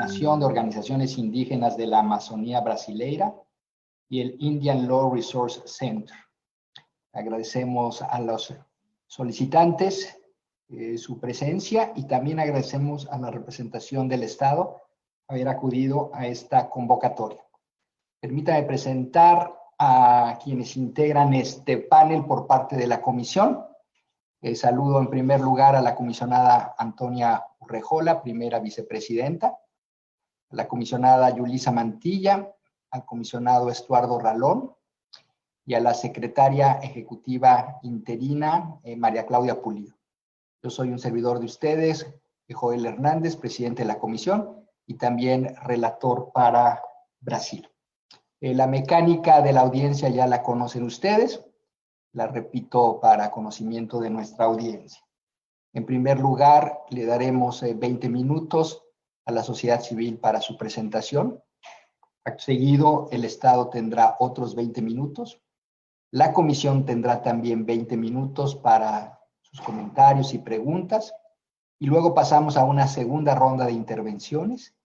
Nación de Organizaciones Indígenas de la Amazonía Brasileira y el Indian Law Resource Center. Agradecemos a los solicitantes su presencia y también agradecemos a la representación del Estado haber acudido a esta convocatoria. Permítame presentar a quienes integran este panel por parte de la comisión. Saludo en primer lugar a la comisionada Antonia Urrejola, primera vicepresidenta, a la comisionada Yulisa Mantilla, al comisionado Estuardo Ralón y a la secretaria ejecutiva interina María Claudia Pulido. Yo soy un servidor de ustedes, Joel Hernández, presidente de la comisión y también relator para Brasil. La mecánica de la audiencia ya la conocen ustedes, la repito para conocimiento de nuestra audiencia. En primer lugar, le daremos 20 minutos a la sociedad civil para su presentación. Acto seguido, el Estado tendrá otros 20 minutos. La comisión tendrá también 20 minutos para sus comentarios y preguntas. Y luego pasamos a una segunda ronda de intervenciones.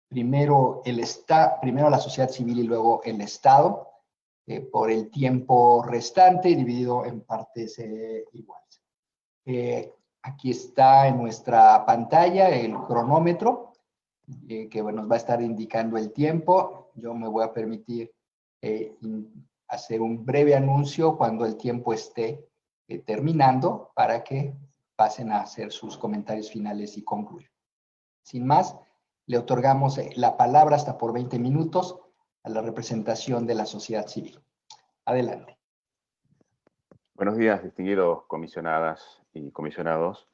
Primero la sociedad civil y luego el Estado, por el tiempo restante, dividido en partes iguales. Aquí está en nuestra pantalla el cronómetro, que nos va a estar indicando el tiempo. Yo me voy a permitir hacer un breve anuncio cuando el tiempo esté terminando para que pasen a hacer sus comentarios finales y concluyan. Sin más, le otorgamos la palabra hasta por 20 minutos a la representación de la sociedad civil. Adelante. Buenos días, distinguidos comisionadas y comisionados,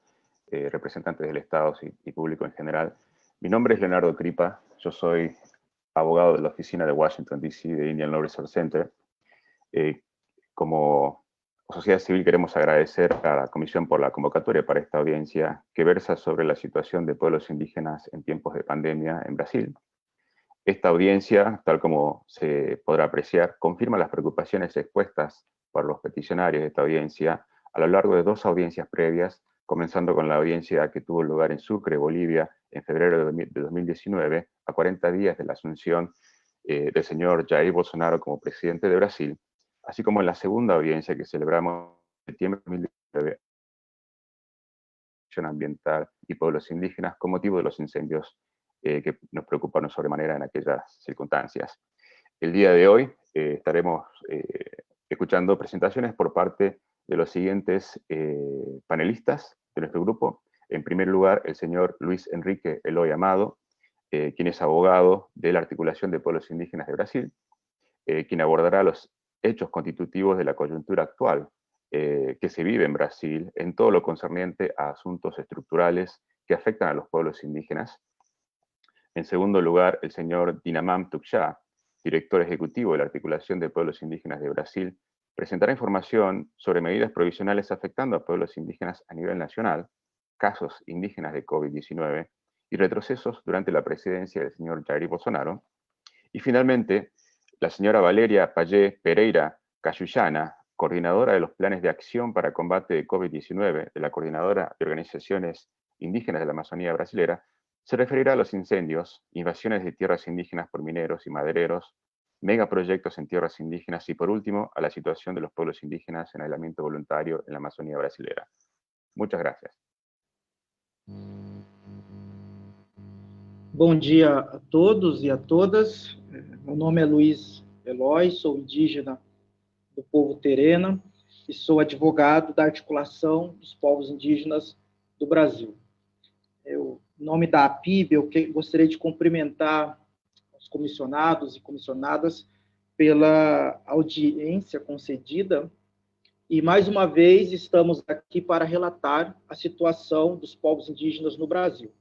representantes del Estado y público en general. Mi nombre es Leonardo Cripa, yo soy abogado de la oficina de Washington, D.C. de Indian Law Resource Center. Como sociedad civil queremos agradecer a la Comisión por la convocatoria para esta audiencia que versa sobre la situación de pueblos indígenas en tiempos de pandemia en Brasil. Esta audiencia, tal como se podrá apreciar, confirma las preocupaciones expuestas por los peticionarios de esta audiencia a lo largo de 2 audiencias previas, comenzando con la audiencia que tuvo lugar en Sucre, Bolivia, en febrero de 2019, a 40 días de la asunción del señor Jair Bolsonaro como presidente de Brasil, así como en la segunda audiencia que celebramos en septiembre de 2019, ambiental y pueblos indígenas con motivo de los incendios que nos preocuparon sobremanera en aquellas circunstancias. El día de hoy estaremos escuchando presentaciones por parte de los siguientes panelistas de nuestro grupo. En primer lugar, el señor Luis Enrique Eloy Amado, quien es abogado de la Articulación de Pueblos Indígenas de Brasil, quien abordará los hechos constitutivos de la coyuntura actual que se vive en Brasil en todo lo concerniente a asuntos estructurales que afectan a los pueblos indígenas. En segundo lugar, el señor Dinamam Tuxá, director ejecutivo de la Articulación de Pueblos Indígenas de Brasil, presentará información sobre medidas provisionales afectando a pueblos indígenas a nivel nacional, casos indígenas de COVID-19 y retrocesos durante la presidencia del señor Jair Bolsonaro. Y finalmente, la señora Valeria Pallé Pereira Cayullana, coordinadora de los planes de acción para combate de COVID-19 de la Coordinadora de Organizaciones Indígenas de la Amazonía Brasilera, se referirá a los incendios, invasiones de tierras indígenas por mineros y madereros, megaproyectos en tierras indígenas y, por último, a la situación de los pueblos indígenas en aislamiento voluntario en la Amazonía brasilera. Muchas gracias. Bom dia a todos e a todas. Meu nome é Luiz Eloy, sou indígena do povo Terena e sou advogado da Articulação dos Povos Indígenas do Brasil. Em nome da APIB, eu gostaria de cumprimentar os comissionados e comissionadas pela audiência concedida e, mais uma vez, estamos aqui para relatar a situação dos povos indígenas no Brasil.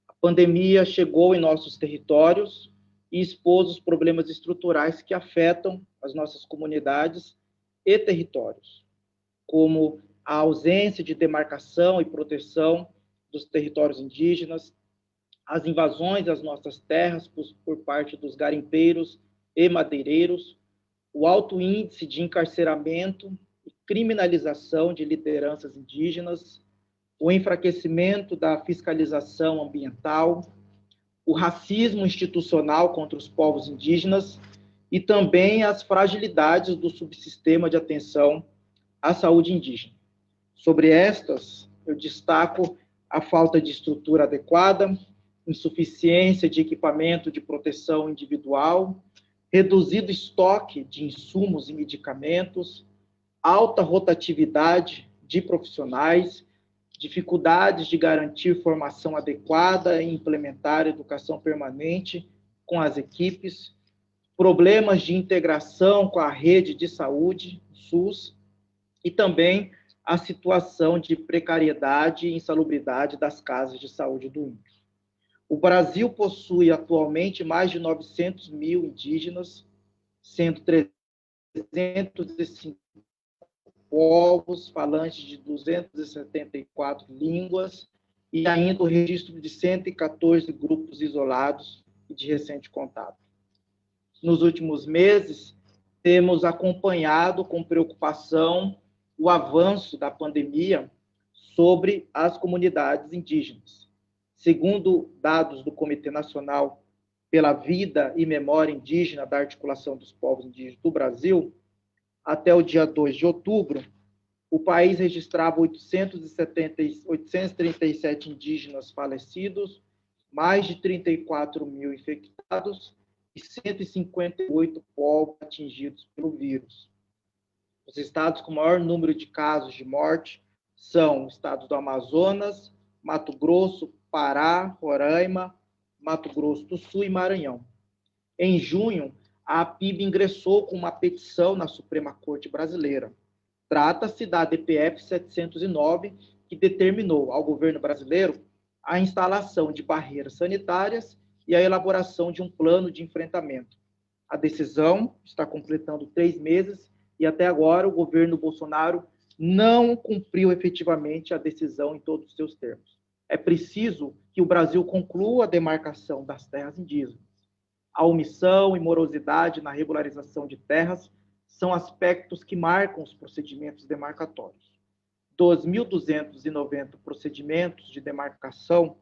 A pandemia chegou em nossos territórios e expôs os problemas estruturais que afetam as nossas comunidades e territórios, como a ausência de demarcação e proteção dos territórios indígenas, as invasões às nossas terras por parte dos garimpeiros e madeireiros, o alto índice de encarceramento e criminalização de lideranças indígenas, o enfraquecimento da fiscalização ambiental, o racismo institucional contra os povos indígenas e também as fragilidades do subsistema de atenção à saúde indígena. Sobre estas, eu destaco a falta de estrutura adequada, insuficiência de equipamento de proteção individual, reduzido estoque de insumos e medicamentos, alta rotatividade de profissionais, dificuldades de garantir formação adequada e implementar educação permanente com as equipes, problemas de integração com a rede de saúde, SUS, e também a situação de precariedade e insalubridade das casas de saúde do índio. O Brasil possui atualmente mais de 900 mil indígenas, sendo 305 povos falantes de 274 línguas e ainda o registro de 114 grupos isolados e de recente contato. Nos últimos meses, temos acompanhado com preocupação o avanço da pandemia sobre as comunidades indígenas. Segundo dados do Comitê Nacional pela Vida e Memória Indígena da Articulação dos Povos Indígenas do Brasil, até o dia 2 de outubro, o país registrava 837 indígenas falecidos, mais de 34 mil infectados e 158 povos atingidos pelo vírus. Os estados com maior número de casos de morte são os estados do Amazonas, Mato Grosso, Pará, Roraima, Mato Grosso do Sul e Maranhão. Em junho, a APIB ingressou com uma petição na Suprema Corte Brasileira. Trata-se da DPF 709, que determinou ao governo brasileiro a instalação de barreiras sanitárias e a elaboração de um plano de enfrentamento. A decisão está completando 3 meses e até agora o governo Bolsonaro não cumpriu efetivamente a decisão em todos os seus termos. É preciso que o Brasil conclua a demarcação das terras indígenas. A omissão e morosidade na regularização de terras são aspectos que marcam os procedimentos demarcatórios. Dos 1.290 procedimentos de demarcação,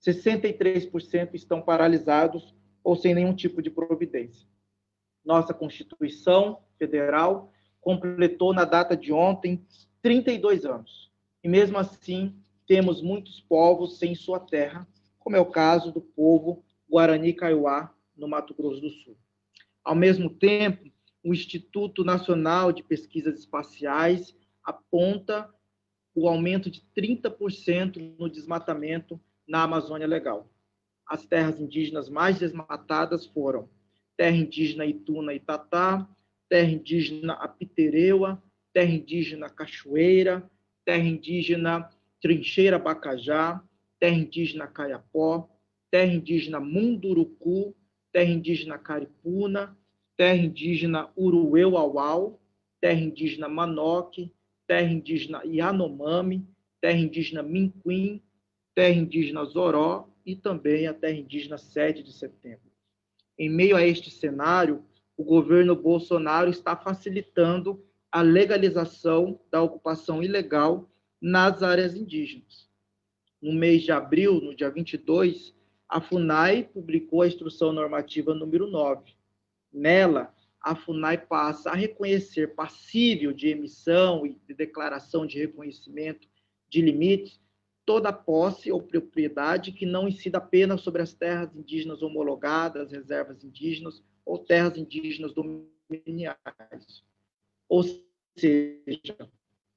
63% estão paralisados ou sem nenhum tipo de providência. Nossa Constituição Federal completou na data de ontem 32 anos. E mesmo assim, temos muitos povos sem sua terra, como é o caso do povo Guarani Kaiowá, no Mato Grosso do Sul. Ao mesmo tempo, o Instituto Nacional de Pesquisas Espaciais aponta o aumento de 30% no desmatamento na Amazônia Legal. As terras indígenas mais desmatadas foram terra indígena Ituna Itatá, terra indígena Apitereua, terra indígena Cachoeira, terra indígena Trincheira Bacajá, terra indígena Caiapó, terra indígena Munduruku, terra indígena Caripuna, terra indígena Urueu-Auau, terra indígena Manoque, terra indígena Yanomami, terra indígena Minquim, terra indígena Zoró e também a terra indígena 7 de setembro. Em meio a este cenário, o governo Bolsonaro está facilitando a legalização da ocupação ilegal nas áreas indígenas. No mês de abril, no dia 22, a FUNAI publicou a Instrução Normativa número 9. Nela, a FUNAI passa a reconhecer passível de emissão e de declaração de reconhecimento de limites toda posse ou propriedade que não incida apenas sobre as terras indígenas homologadas, reservas indígenas ou terras indígenas dominiais. Ou seja,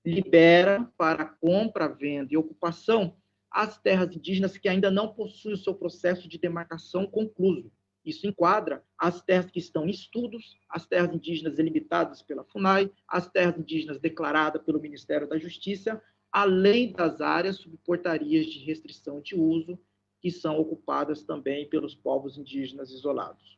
libera para compra, venda e ocupação as terras indígenas que ainda não possuem o seu processo de demarcação concluído. Isso enquadra as terras que estão em estudos, as terras indígenas delimitadas pela FUNAI, as terras indígenas declaradas pelo Ministério da Justiça, além das áreas sob portarias de restrição de uso, que são ocupadas também pelos povos indígenas isolados.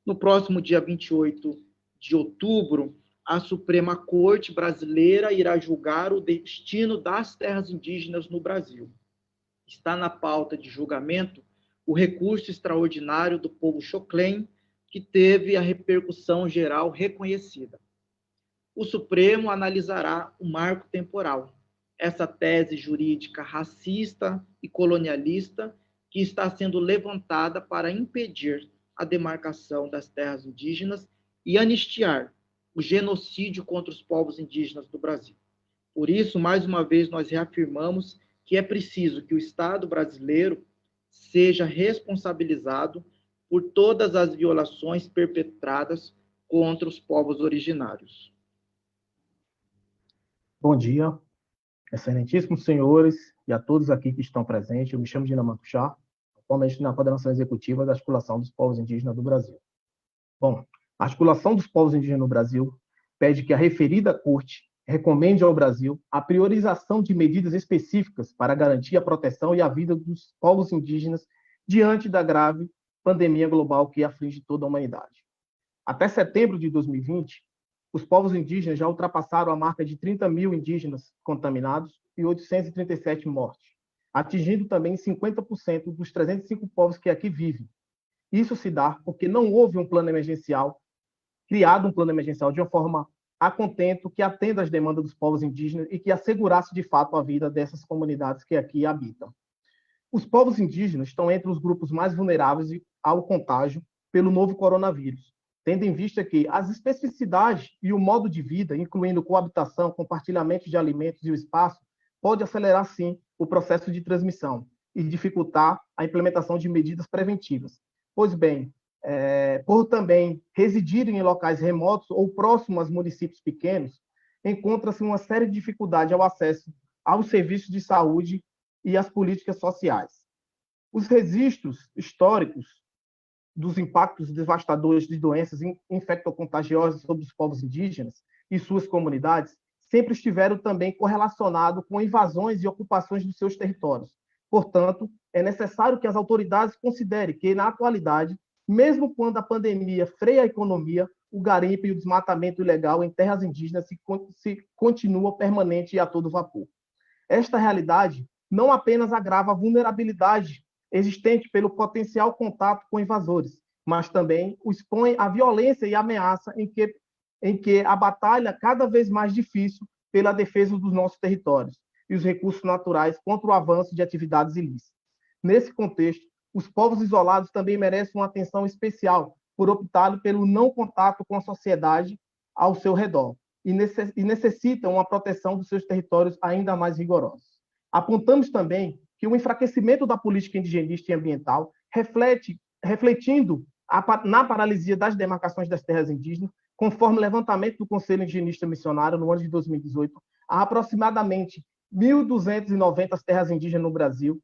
No próximo dia 28 de outubro, a Suprema Corte Brasileira irá julgar o destino das terras indígenas no Brasil. Está na pauta de julgamento o recurso extraordinário do povo Xoclen, que teve a repercussão geral reconhecida. O Supremo analisará o marco temporal. Essa tese jurídica racista e colonialista que está sendo levantada para impedir a demarcação das terras indígenas e anistiar o genocídio contra os povos indígenas do Brasil. Por isso, mais uma vez, nós reafirmamos que é preciso que o Estado brasileiro seja responsabilizado por todas as violações perpetradas contra os povos originários. Bom dia, excelentíssimos senhores e a todos aqui que estão presentes. Eu me chamo Dina Mantuchá, atualmente na coordenação executiva da Articulação dos Povos Indígenas do Brasil. Bom, a Articulação dos Povos Indígenas no Brasil pede que a referida Corte recomende ao Brasil a priorização de medidas específicas para garantir a proteção e a vida dos povos indígenas diante da grave pandemia global que aflige toda a humanidade. Até setembro de 2020, os povos indígenas já ultrapassaram a marca de 30 mil indígenas contaminados e 837 mortes, atingindo também 50% dos 305 povos que aqui vivem. Isso se dá porque não houve um plano emergencial, criado um plano emergencial de uma forma a contento que atenda às demandas dos povos indígenas e que assegurasse de fato a vida dessas comunidades que aqui habitam. Os povos indígenas estão entre os grupos mais vulneráveis ao contágio pelo novo coronavírus, tendo em vista que as especificidades e o modo de vida, incluindo coabitação, compartilhamento de alimentos e o espaço, pode acelerar, sim, o processo de transmissão e dificultar a implementação de medidas preventivas. Pois bem, por também residirem em locais remotos ou próximos aos municípios pequenos, encontra-se uma série de dificuldades ao acesso aos serviços de saúde e às políticas sociais. Os registros históricos dos impactos devastadores de doenças infectocontagiosas sobre os povos indígenas e suas comunidades sempre estiveram também correlacionados com invasões e ocupações dos seus territórios. Portanto, é necessário que as autoridades considerem que, na atualidade, mesmo quando a pandemia freia a economia, o garimpo e o desmatamento ilegal em terras indígenas se continua permanente e a todo vapor. Esta realidade não apenas agrava a vulnerabilidade existente pelo potencial contato com invasores, mas também o expõe à violência e ameaça em que a batalha cada vez mais difícil pela defesa dos nossos territórios e os recursos naturais contra o avanço de atividades ilícitas. Nesse contexto, os povos isolados também merecem uma atenção especial por optarem pelo não contato com a sociedade ao seu redor e necessitam uma proteção dos seus territórios ainda mais rigorosa. Apontamos também que o enfraquecimento da política indigenista e ambiental, refletindo na paralisia das demarcações das terras indígenas, conforme o levantamento do Conselho Indigenista Missionário no ano de 2018, há aproximadamente 1.290 terras indígenas no Brasil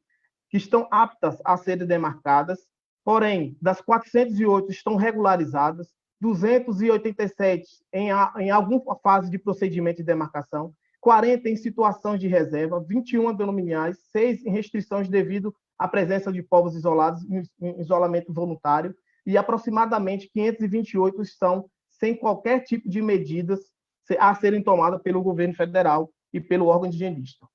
que estão aptas a serem demarcadas, porém, das 408 estão regularizadas, 287 em alguma fase de procedimento de demarcação, 40 em situação de reserva, 21 dominiais, 6 em restrições devido à presença de povos isolados em isolamento voluntário e aproximadamente 528 estão sem qualquer tipo de medidas a serem tomadas pelo governo federal e pelo órgão indigenista.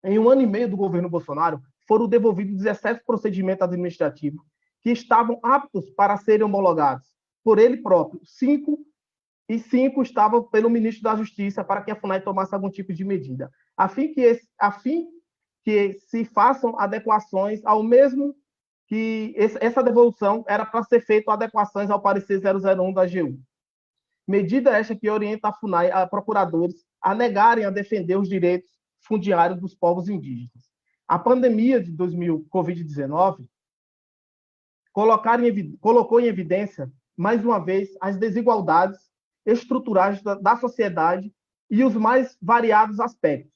Em um ano e meio do governo Bolsonaro, foram devolvidos 17 procedimentos administrativos que estavam aptos para serem homologados por ele próprio. 5 estavam pelo ministro da Justiça para que a FUNAI tomasse algum tipo de medida, a fim que se façam adequações ao mesmo que essa devolução era para ser feita adequações ao parecer 001 da AGU. Medida esta que orienta a FUNAI a procuradores a negarem a defender os direitos fundiários dos povos indígenas. A pandemia de Covid-19 colocou em evidência, mais uma vez, as desigualdades estruturais da sociedade e os mais variados aspectos.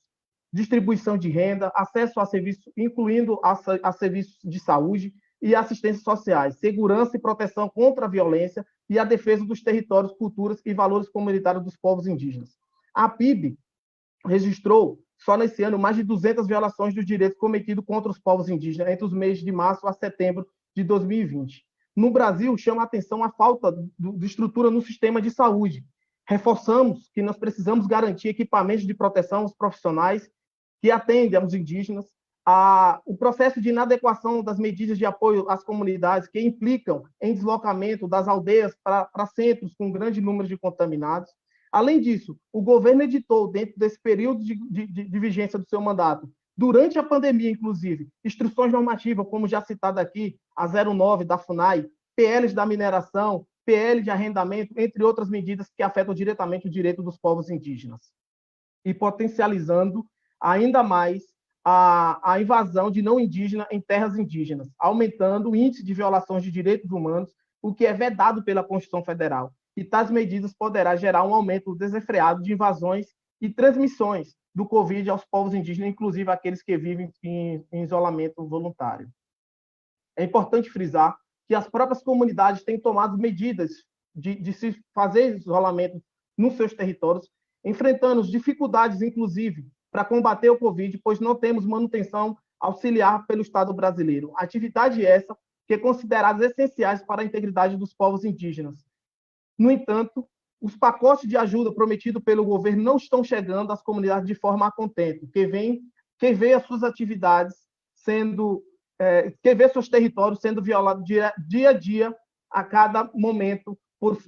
Distribuição de renda, acesso a serviços, incluindo a serviços de saúde e assistência sociais, segurança e proteção contra a violência e a defesa dos territórios, culturas e valores comunitários dos povos indígenas. A PIB registrou, só nesse ano, mais de 200 violações dos direitos cometidos contra os povos indígenas entre os meses de março a setembro de 2020. No Brasil, chama a atenção a falta de estrutura no sistema de saúde. Reforçamos que nós precisamos garantir equipamentos de proteção aos profissionais que atendem aos indígenas, o processo de inadequação das medidas de apoio às comunidades que implicam em deslocamento das aldeias para centros com grande número de contaminados. Além disso, o governo editou, dentro desse período de vigência do seu mandato, durante a pandemia, inclusive, instruções normativas, como já citado aqui, a 09 da FUNAI, PLs da mineração, PL de arrendamento, entre outras medidas que afetam diretamente o direito dos povos indígenas, e potencializando ainda mais a invasão de não indígena em terras indígenas, aumentando o índice de violações de direitos humanos, o que é vedado pela Constituição Federal. E tais medidas poderá gerar um aumento desenfreado de invasões e transmissões do Covid aos povos indígenas, inclusive aqueles que vivem em isolamento voluntário. É importante frisar que as próprias comunidades têm tomado medidas de se fazer isolamento nos seus territórios, enfrentando dificuldades, inclusive, para combater o Covid, pois não temos manutenção auxiliar pelo Estado brasileiro. Atividade essa que é considerada essenciais para a integridade dos povos indígenas. No entanto, os pacotes de ajuda prometidos pelo governo não estão chegando às comunidades de forma a contento, que vê as suas atividades sendo, que vê seus territórios sendo violados dia a dia, a cada momento,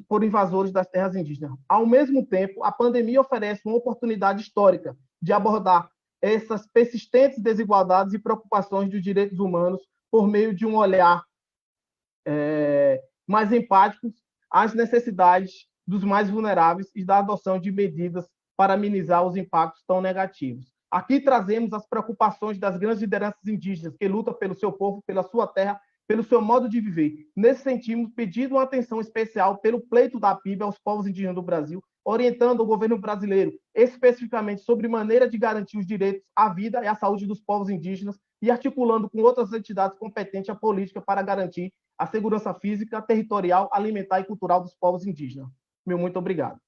por invasores das terras indígenas. Ao mesmo tempo, a pandemia oferece uma oportunidade histórica de abordar essas persistentes desigualdades e preocupações dos direitos humanos por meio de um olhar mais empático às necessidades dos mais vulneráveis e da adoção de medidas para amenizar os impactos tão negativos. Aqui trazemos as preocupações das grandes lideranças indígenas que lutam pelo seu povo, pela sua terra, pelo seu modo de viver. Nesse sentido, pedindo uma atenção especial pelo pleito da PIB aos povos indígenas do Brasil, orientando o governo brasileiro especificamente sobre maneira de garantir os direitos à vida e à saúde dos povos indígenas e articulando com outras entidades competentes a política para garantir a segurança física, territorial, alimentar e cultural dos povos indígenas. Meu muito obrigado.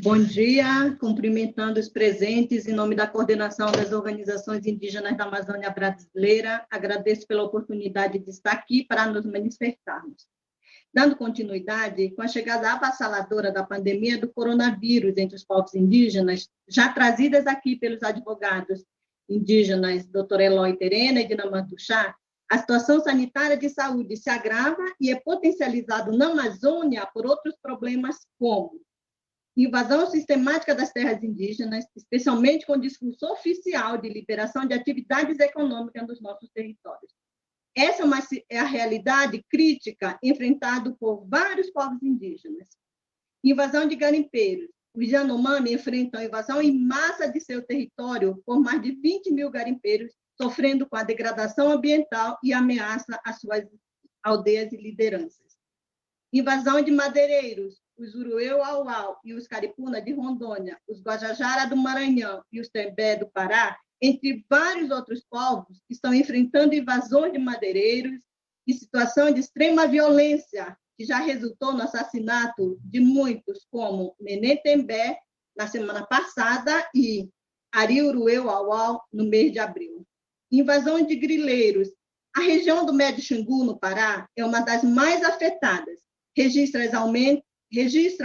Bom dia, cumprimentando os presentes em nome da Coordenação das Organizações Indígenas da Amazônia Brasileira, agradeço pela oportunidade de estar aqui para nos manifestarmos. Dando continuidade, com a chegada avassaladora da pandemia do coronavírus entre os povos indígenas, já trazidas aqui pelos advogados indígenas Dr. Eloy Terena e Dinamarca Tuxá, a situação sanitária de saúde se agrava e é potencializado na Amazônia por outros problemas como invasão sistemática das terras indígenas, especialmente com discurso oficial de liberação de atividades econômicas nos nossos territórios. Essa é a realidade crítica enfrentada por vários povos indígenas. Invasão de garimpeiros. Os Yanomami enfrentam invasão em massa de seu território por mais de 20 mil garimpeiros, sofrendo com a degradação ambiental e ameaça às suas aldeias e lideranças. Invasão de madeireiros. Os Urueu-Auau e os Caripuna de Rondônia, os Guajajara do Maranhão e os Tembé do Pará, entre vários outros povos, estão enfrentando invasões de madeireiros e situação de extrema violência, que já resultou no assassinato de muitos, como Nenê Tembé, na semana passada, e Ari Urueu-Auau, no mês de abril. Invasão de grileiros. A região do Médio Xingu, no Pará, é uma das mais afetadas. Registra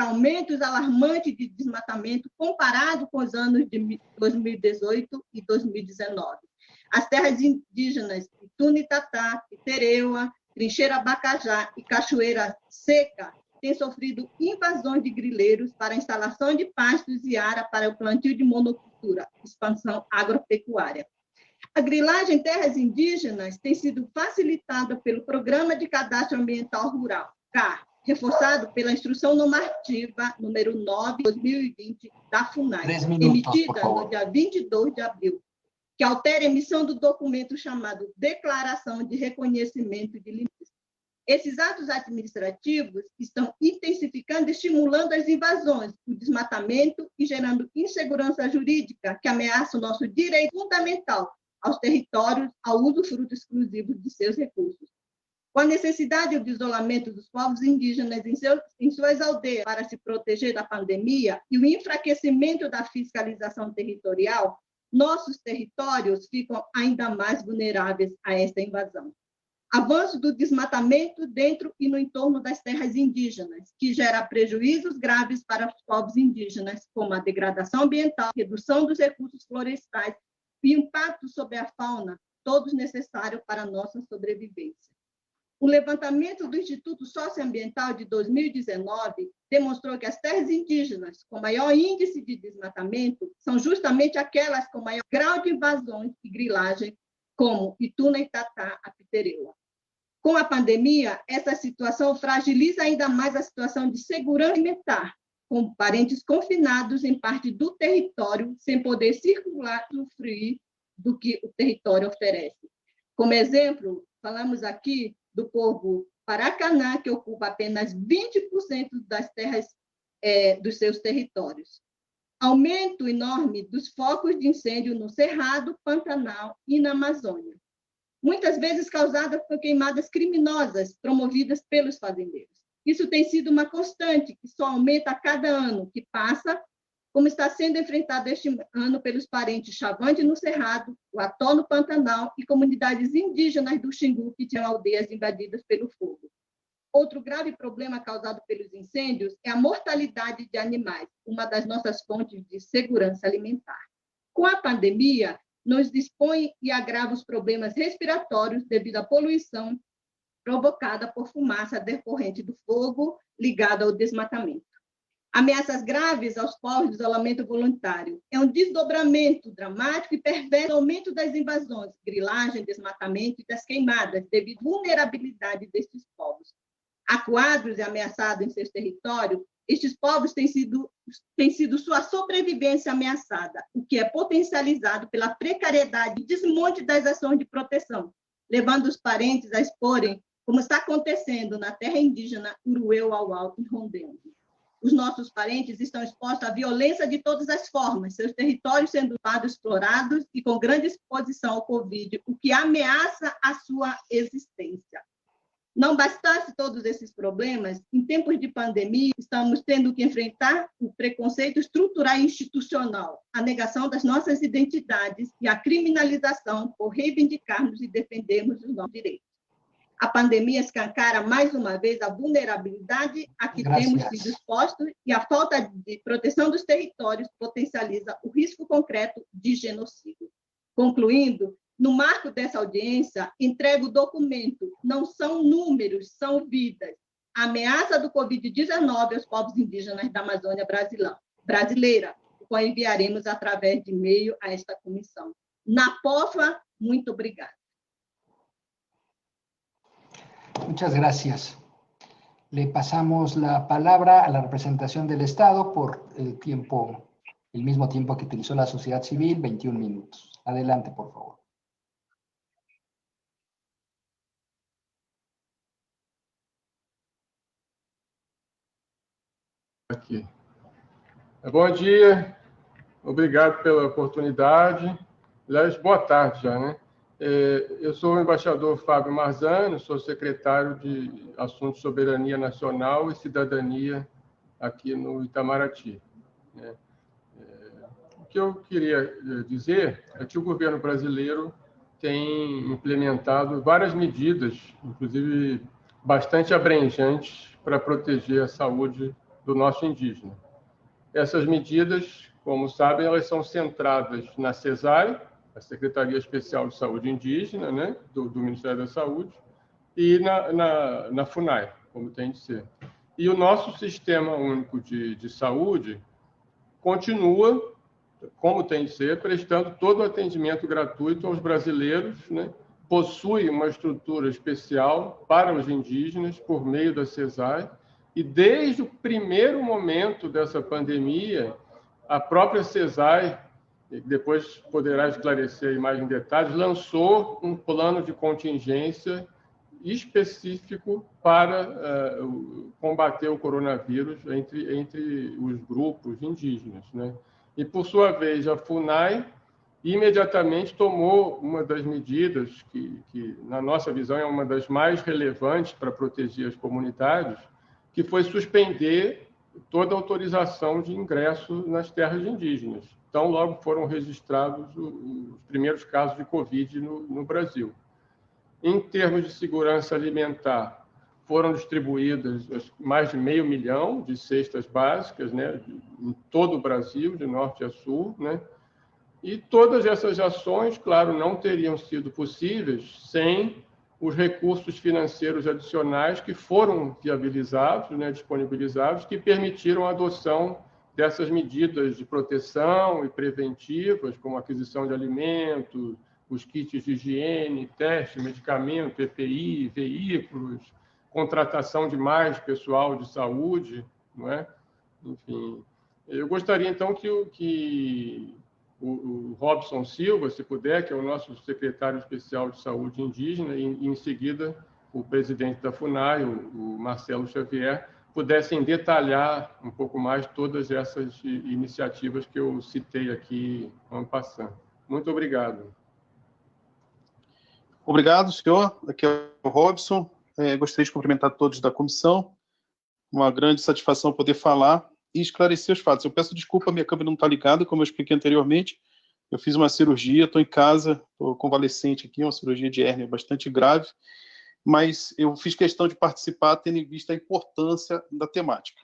aumentos alarmantes de desmatamento comparado com os anos de 2018 e 2019. As terras indígenas de Tunitatá, Itereua, Trincheira Bacajá e Cachoeira Seca têm sofrido invasões de grileiros para a instalação de pastos e área para o plantio de monocultura, expansão agropecuária. A grilagem em terras indígenas tem sido facilitada pelo Programa de Cadastro Ambiental Rural, CAR, reforçado pela Instrução Normativa número 9, de 2020, da FUNAI, emitida no dia 22 de abril, que altera a emissão do documento chamado Declaração de Reconhecimento de Limites. Esses atos administrativos estão intensificando e estimulando as invasões, o desmatamento e gerando insegurança jurídica que ameaça o nosso direito fundamental aos territórios, ao usufruto exclusivo de seus recursos. Com a necessidade do isolamento dos povos indígenas em suas aldeias para se proteger da pandemia e o enfraquecimento da fiscalização territorial, nossos territórios ficam ainda mais vulneráveis a esta invasão. Avanço do desmatamento dentro e no entorno das terras indígenas, que gera prejuízos graves para os povos indígenas, como a degradação ambiental, redução dos recursos florestais e impacto sobre a fauna, todos necessários para a nossa sobrevivência. O levantamento do Instituto Socioambiental de 2019 demonstrou que as terras indígenas com maior índice de desmatamento são justamente aquelas com maior grau de invasões e grilagem, como Ituna, Itatá, Apitereua. Com a pandemia, essa situação fragiliza ainda mais a situação de segurança alimentar, com parentes confinados em parte do território, sem poder circular e usufruir do que o território oferece. Como exemplo, falamos aqui do povo Paracanã, que ocupa apenas 20% das terras dos seus territórios. Aumento enorme dos focos de incêndio no Cerrado, Pantanal e na Amazônia, muitas vezes causadas por queimadas criminosas promovidas pelos fazendeiros. Isso tem sido uma constante que só aumenta a cada ano que passa, como está sendo enfrentado este ano pelos parentes Chavante no Cerrado, o Ató no Pantanal e comunidades indígenas do Xingu, que tinham aldeias invadidas pelo fogo. Outro grave problema causado pelos incêndios é a mortalidade de animais, uma das nossas fontes de segurança alimentar. Com a pandemia, nos dispõe e agrava os problemas respiratórios devido à poluição provocada por fumaça decorrente do fogo ligado ao desmatamento. Ameaças graves aos povos de isolamento voluntário. É um desdobramento dramático e perverso do aumento das invasões, grilagem, desmatamento e das queimadas, devido à vulnerabilidade destes povos. Acuados e ameaçados em seus territórios, estes povos têm sido sua sobrevivência ameaçada, o que é potencializado pela precariedade e desmonte das ações de proteção, levando os parentes a exporem, como está acontecendo na terra indígena Urueu-Auau, em Rondônia. Os nossos parentes estão expostos à violência de todas as formas, seus territórios sendo explorados e com grande exposição ao Covid, o que ameaça a sua existência. Não bastasse todos esses problemas, em tempos de pandemia, estamos tendo que enfrentar o preconceito estrutural e institucional, a negação das nossas identidades e a criminalização por reivindicarmos e defendermos os nossos direitos. A pandemia escancara mais uma vez a vulnerabilidade a que temos sido expostos e a falta de proteção dos territórios potencializa o risco concreto de genocídio. Concluindo, no marco dessa audiência, entrego o documento. Não são números, são vidas. A ameaça do Covid-19 aos povos indígenas da Amazônia brasileira, o qual enviaremos através de e-mail a esta comissão. Na POFA, muito obrigada. Muchas gracias. Le pasamos la palabra a la representación del Estado por el mismo tiempo que utilizó la sociedad civil, 21 minutos. Adelante, por favor. Aqui. Bom dia, obrigado pela oportunidade. Aliás, boa tarde já, né? Eu sou o embaixador Fábio Marzano, sou secretário de Assuntos de Soberania Nacional e Cidadania aqui no Itamaraty. O que eu queria dizer é que o governo brasileiro tem implementado várias medidas, inclusive bastante abrangentes, para proteger a saúde do nosso indígena. Essas medidas, como sabem, elas são centradas na CESAI, a Secretaria Especial de Saúde Indígena, né, do Ministério da Saúde, e na FUNAI, como tem de ser. E o nosso Sistema Único de Saúde continua, como tem de ser, prestando todo o atendimento gratuito aos brasileiros, né, possui uma estrutura especial para os indígenas por meio da CESAI, e desde o primeiro momento dessa pandemia, a própria CESAI, depois poderá esclarecer mais em detalhes, lançou um plano de contingência específico para combater o coronavírus entre os grupos indígenas, né? E, por sua vez, a FUNAI imediatamente tomou uma das medidas que, na nossa visão, é uma das mais relevantes para proteger as comunidades, que foi suspender toda a autorização de ingresso nas terras indígenas. Então, logo foram registrados os primeiros casos de Covid no Brasil. Em termos de segurança alimentar, foram distribuídas mais de 500 mil de cestas básicas, né, em todo o Brasil, de norte a sul, né? E todas essas ações, claro, não teriam sido possíveis sem os recursos financeiros adicionais que foram viabilizados, né, disponibilizados, que permitiram a adoção dessas medidas de proteção e preventivas, como aquisição de alimentos, os kits de higiene, teste, medicamento, EPI, veículos, contratação de mais pessoal de saúde, não é? Enfim, eu gostaria, então, que o Robson Silva, se puder, que é o nosso secretário especial de saúde indígena, e em seguida o presidente da FUNAI, o Marcelo Xavier, pudessem detalhar um pouco mais todas essas iniciativas que eu citei aqui en passant. Muito obrigado. Obrigado, senhor. Aqui é o Robson. Gostaria de cumprimentar todos da comissão. Uma grande satisfação poder falar e esclarecer os fatos. Eu peço desculpa, minha câmera não está ligada, como eu expliquei anteriormente. Eu fiz uma cirurgia, estou em casa, estou convalescente aqui, uma cirurgia de hérnia bastante grave, mas eu fiz questão de participar, tendo em vista a importância da temática.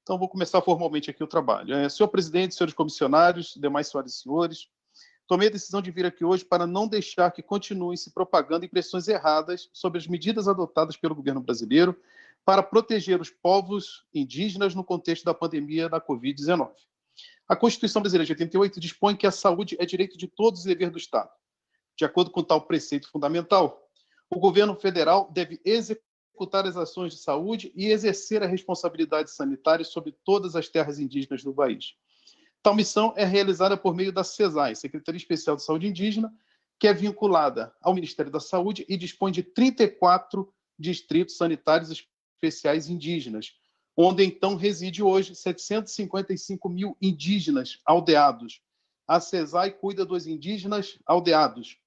Então, vou começar formalmente aqui o trabalho. Senhor presidente, senhores comissionários, demais senhoras e senhores, tomei a decisão de vir aqui hoje para não deixar que continuem se propagando impressões erradas sobre as medidas adotadas pelo governo brasileiro para proteger os povos indígenas no contexto da pandemia da Covid-19. A Constituição Brasileira de 88 dispõe que a saúde é direito de todos e dever do Estado. De acordo com tal preceito fundamental, o governo federal deve executar as ações de saúde e exercer a responsabilidade sanitária sobre todas as terras indígenas do país. Tal missão é realizada por meio da CESAI, Secretaria Especial de Saúde Indígena, que é vinculada ao Ministério da Saúde e dispõe de 34 distritos sanitários especiais indígenas, onde então reside hoje 755 mil indígenas aldeados. A CESAI cuida dos indígenas aldeados.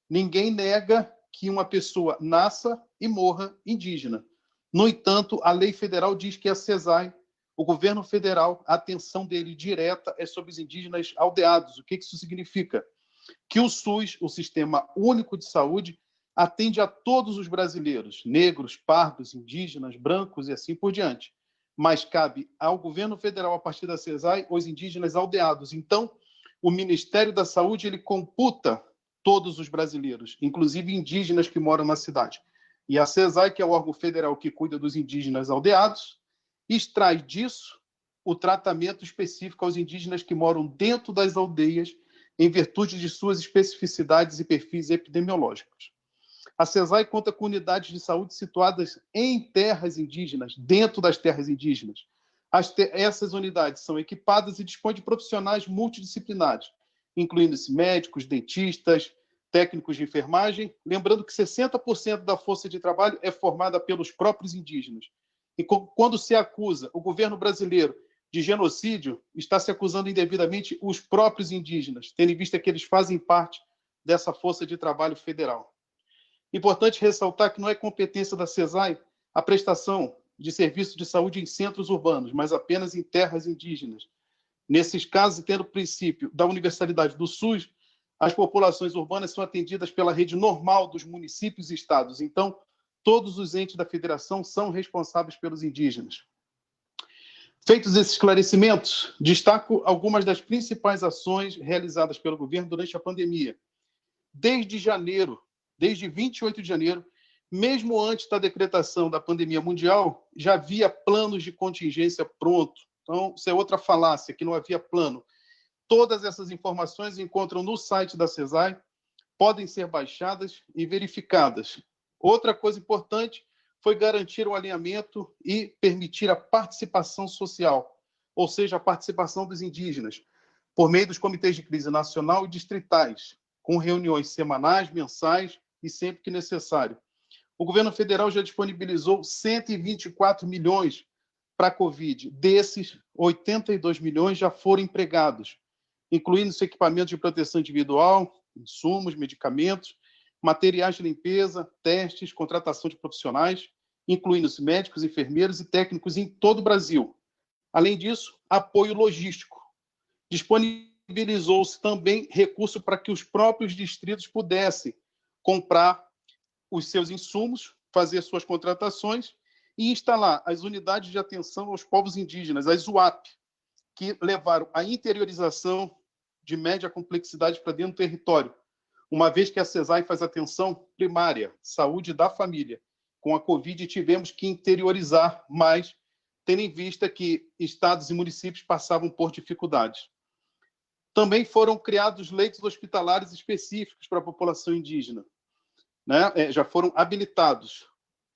Ninguém nega que uma pessoa nasça e morra indígena. No entanto, a lei federal diz que a CESAI, o governo federal, a atenção dele direta é sobre os indígenas aldeados. O que isso significa? Que o SUS, o Sistema Único de Saúde, atende a todos os brasileiros, negros, pardos, indígenas, brancos e assim por diante. Mas cabe ao governo federal, a partir da CESAI, os indígenas aldeados. Então, o Ministério da Saúde ele computa todos os brasileiros, inclusive indígenas que moram na cidade. E a CESAI, que é o órgão federal que cuida dos indígenas aldeados, extrai disso o tratamento específico aos indígenas que moram dentro das aldeias, em virtude de suas especificidades e perfis epidemiológicos. A CESAI conta com unidades de saúde situadas em terras indígenas, dentro das terras indígenas. Essas unidades são equipadas e dispõem de profissionais multidisciplinares, incluindo-se médicos, dentistas, técnicos de enfermagem, lembrando que 60% da força de trabalho é formada pelos próprios indígenas. E quando se acusa o governo brasileiro de genocídio, está se acusando indevidamente os próprios indígenas, tendo em vista que eles fazem parte dessa força de trabalho federal. Importante ressaltar que não é competência da CESAI a prestação de serviços de saúde em centros urbanos, mas apenas em terras indígenas. Nesses casos, tendo o princípio da universalidade do SUS, as populações urbanas são atendidas pela rede normal dos municípios e estados. Então, todos os entes da federação são responsáveis pelos indígenas. Feitos esses esclarecimentos, destaco algumas das principais ações realizadas pelo governo durante a pandemia. Desde 28 de janeiro, mesmo antes da decretação da pandemia mundial, já havia planos de contingência pronto. Então, isso é outra falácia, que não havia plano. Todas essas informações encontram no site da CESAI, podem ser baixadas e verificadas. Outra coisa importante foi garantir o alinhamento e permitir a participação social, ou seja, a participação dos indígenas, por meio dos comitês de crise nacional e distritais, com reuniões semanais, mensais e sempre que necessário. O governo federal já disponibilizou 124 milhões para a Covid. Desses, 82 milhões já foram empregados, incluindo-se equipamentos de proteção individual, insumos, medicamentos, materiais de limpeza, testes, contratação de profissionais, incluindo-se médicos, enfermeiros e técnicos em todo o Brasil. Além disso, apoio logístico. Disponibilizou-se também recurso para que os próprios distritos pudessem comprar os seus insumos, fazer suas contratações e instalar as unidades de atenção aos povos indígenas, as UAP, que levaram a interiorização de média complexidade para dentro do território, uma vez que a CESAI faz atenção primária, saúde da família. Com a Covid, tivemos que interiorizar mais, tendo em vista que estados e municípios passavam por dificuldades. Também foram criados leitos hospitalares específicos para a população indígena, né? Já foram habilitados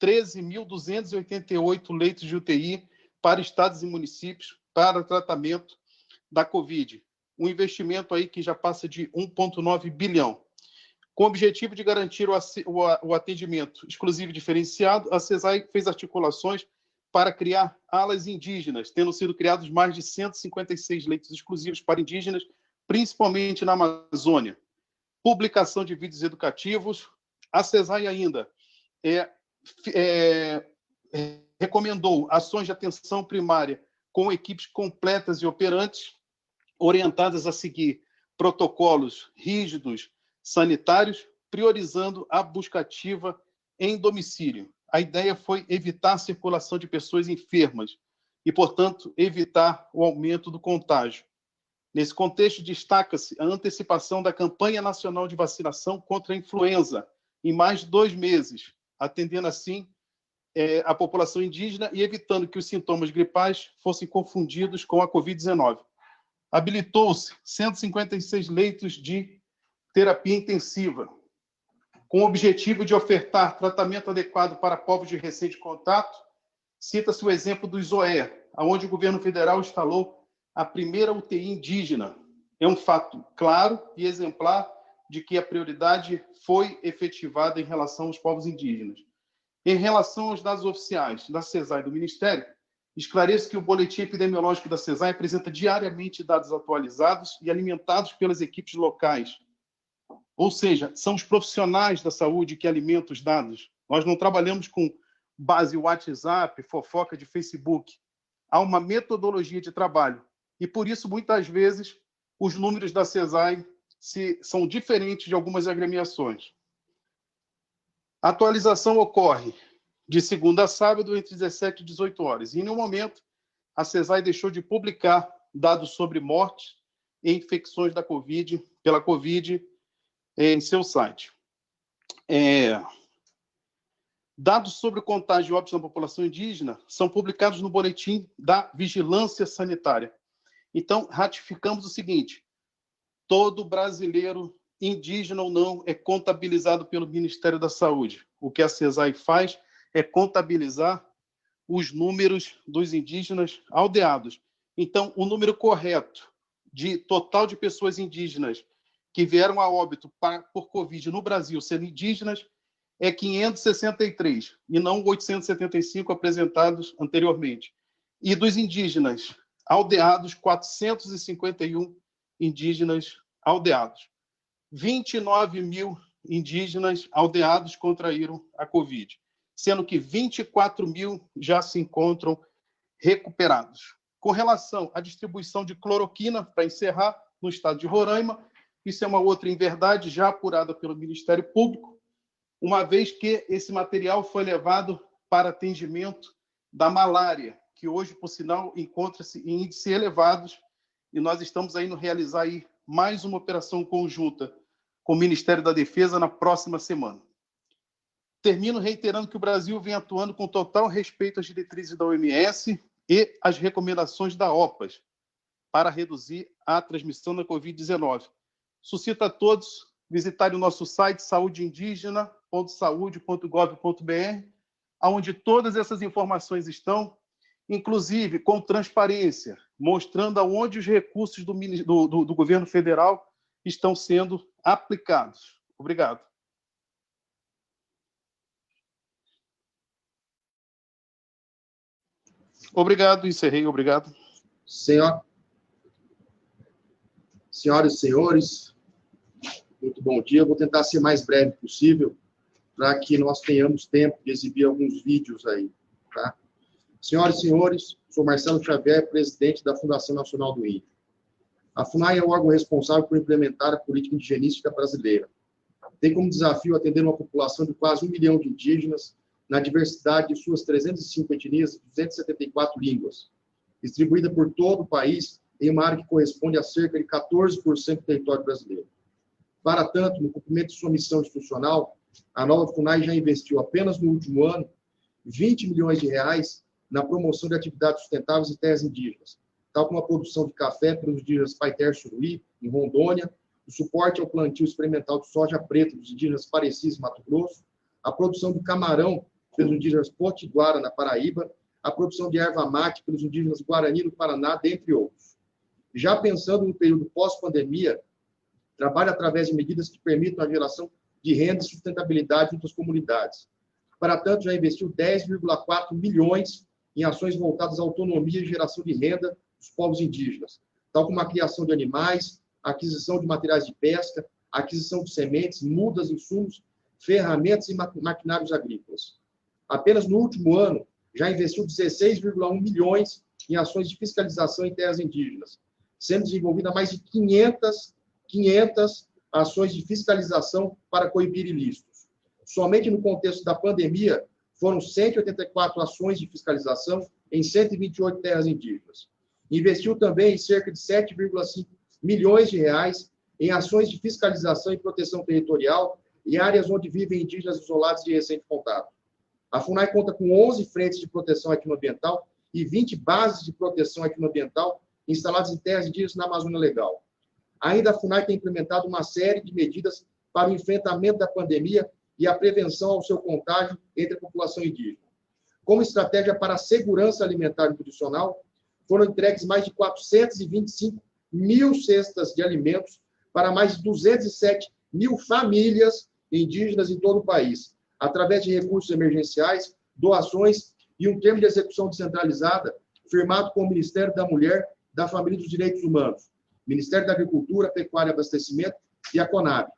13.288 leitos de UTI para estados e municípios para tratamento da Covid. Um investimento aí que já passa de 1,9 bilhão. Com o objetivo de garantir o atendimento exclusivo e diferenciado, a CESAI fez articulações para criar alas indígenas, tendo sido criados mais de 156 leitos exclusivos para indígenas, principalmente na Amazônia. Publicação de vídeos educativos. A CESAI ainda recomendou ações de atenção primária com equipes completas e operantes, orientadas a seguir protocolos rígidos sanitários, priorizando a busca ativa em domicílio. A ideia foi evitar a circulação de pessoas enfermas e, portanto, evitar o aumento do contágio. Nesse contexto, destaca-se a antecipação da campanha nacional de vacinação contra a influenza em mais de 2 meses, atendendo assim a população indígena e evitando que os sintomas gripais fossem confundidos com a Covid-19. Habilitou-se 156 leitos de terapia intensiva, com o objetivo de ofertar tratamento adequado para povos de recente contato. Cita-se o exemplo do Isoé, onde o governo federal instalou a primeira UTI indígena. É um fato claro e exemplar de que a prioridade foi efetivada em relação aos povos indígenas. Em relação aos dados oficiais da CESAI e do Ministério, esclareço que o boletim epidemiológico da CESAI apresenta diariamente dados atualizados e alimentados pelas equipes locais. Ou seja, são os profissionais da saúde que alimentam os dados. Nós não trabalhamos com base WhatsApp, fofoca de Facebook. Há uma metodologia de trabalho. E, por isso, muitas vezes, os números da CESAI são diferentes de algumas agremiações. A atualização ocorre de segunda a sábado, entre 17 e 18 horas. E, em nenhum momento, a CESAI deixou de publicar dados sobre mortes e infecções pela Covid em seu site. Dados sobre o contágio e óbitos na população indígena são publicados no boletim da Vigilância Sanitária. Então, ratificamos o seguinte: todo brasileiro, indígena ou não, é contabilizado pelo Ministério da Saúde. O que a CESAI faz é contabilizar os números dos indígenas aldeados. Então, o número correto de total de pessoas indígenas que vieram a óbito por Covid no Brasil, sendo indígenas, é 563, e não 875 apresentados anteriormente. E dos indígenas aldeados, 451 indígenas aldeados. 29 mil indígenas aldeados contraíram a Covid, sendo que 24 mil já se encontram recuperados. Com relação à distribuição de cloroquina, para encerrar, no estado de Roraima, isso é uma outra inverdade já apurada pelo Ministério Público, uma vez que esse material foi levado para atendimento da malária, que hoje, por sinal, encontra-se em índices elevados, e nós estamos indo realizar aí mais uma operação conjunta com o Ministério da Defesa na próxima semana. Termino reiterando que o Brasil vem atuando com total respeito às diretrizes da OMS e às recomendações da OPAS para reduzir a transmissão da Covid-19. Suscito a todos visitarem o nosso site saudeindígena.saude.gov.br, onde todas essas informações estão, inclusive com transparência, mostrando aonde os recursos do governo federal estão sendo aplicados. Obrigado. Obrigado, encerrei, obrigado. Senhoras e senhores, muito bom dia. Eu vou tentar ser mais breve possível para que nós tenhamos tempo de exibir alguns vídeos aí, tá? Senhoras e senhores, sou Marcelo Xavier, presidente da Fundação Nacional do Índio. A FUNAI é o órgão responsável por implementar a política indigenística brasileira. Tem como desafio atender uma população de quase 1 milhão de indígenas na diversidade de suas 305 etnias e 274 línguas, distribuída por todo o país em uma área que corresponde a cerca de 14% do território brasileiro. Para tanto, no cumprimento de sua missão institucional, a nova FUNAI já investiu apenas no último ano 20 milhões de reais na promoção de atividades sustentáveis em terras indígenas, tal como a produção de café pelos indígenas Paiter Suruí, em Rondônia, o suporte ao plantio experimental de soja preta dos indígenas Parecis, Mato Grosso, a produção de camarão pelos indígenas Potiguara, na Paraíba, a produção de erva mate pelos indígenas Guarani, no Paraná, dentre outros. Já pensando no período pós-pandemia, trabalha através de medidas que permitam a geração de renda e sustentabilidade entre as comunidades. Para tanto, já investiu 10,4 milhões em ações voltadas à autonomia e geração de renda dos povos indígenas, tal como a criação de animais, a aquisição de materiais de pesca, a aquisição de sementes, mudas, insumos, ferramentas e maquinários agrícolas. Apenas no último ano, já investiu 16,1 milhões em ações de fiscalização em terras indígenas, sendo desenvolvida mais de 500 ações de fiscalização para coibir ilícitos. Somente no contexto da pandemia, foram 184 ações de fiscalização em 128 terras indígenas. Investiu também cerca de 7,5 milhões de reais em ações de fiscalização e proteção territorial em áreas onde vivem indígenas isolados de recente contato. A FUNAI conta com 11 frentes de proteção etnoambiental e 20 bases de proteção etnoambiental instaladas em terras indígenas na Amazônia Legal. Ainda a FUNAI tem implementado uma série de medidas para o enfrentamento da pandemia e a prevenção ao seu contágio entre a população indígena. Como estratégia para a segurança alimentar e nutricional, foram entregues mais de 425 mil cestas de alimentos para mais de 207 mil famílias indígenas em todo o país, através de recursos emergenciais, doações e um termo de execução descentralizada firmado com o Ministério da Mulher, da Família e dos Direitos Humanos, Ministério da Agricultura, Pecuária e Abastecimento e a CONAB.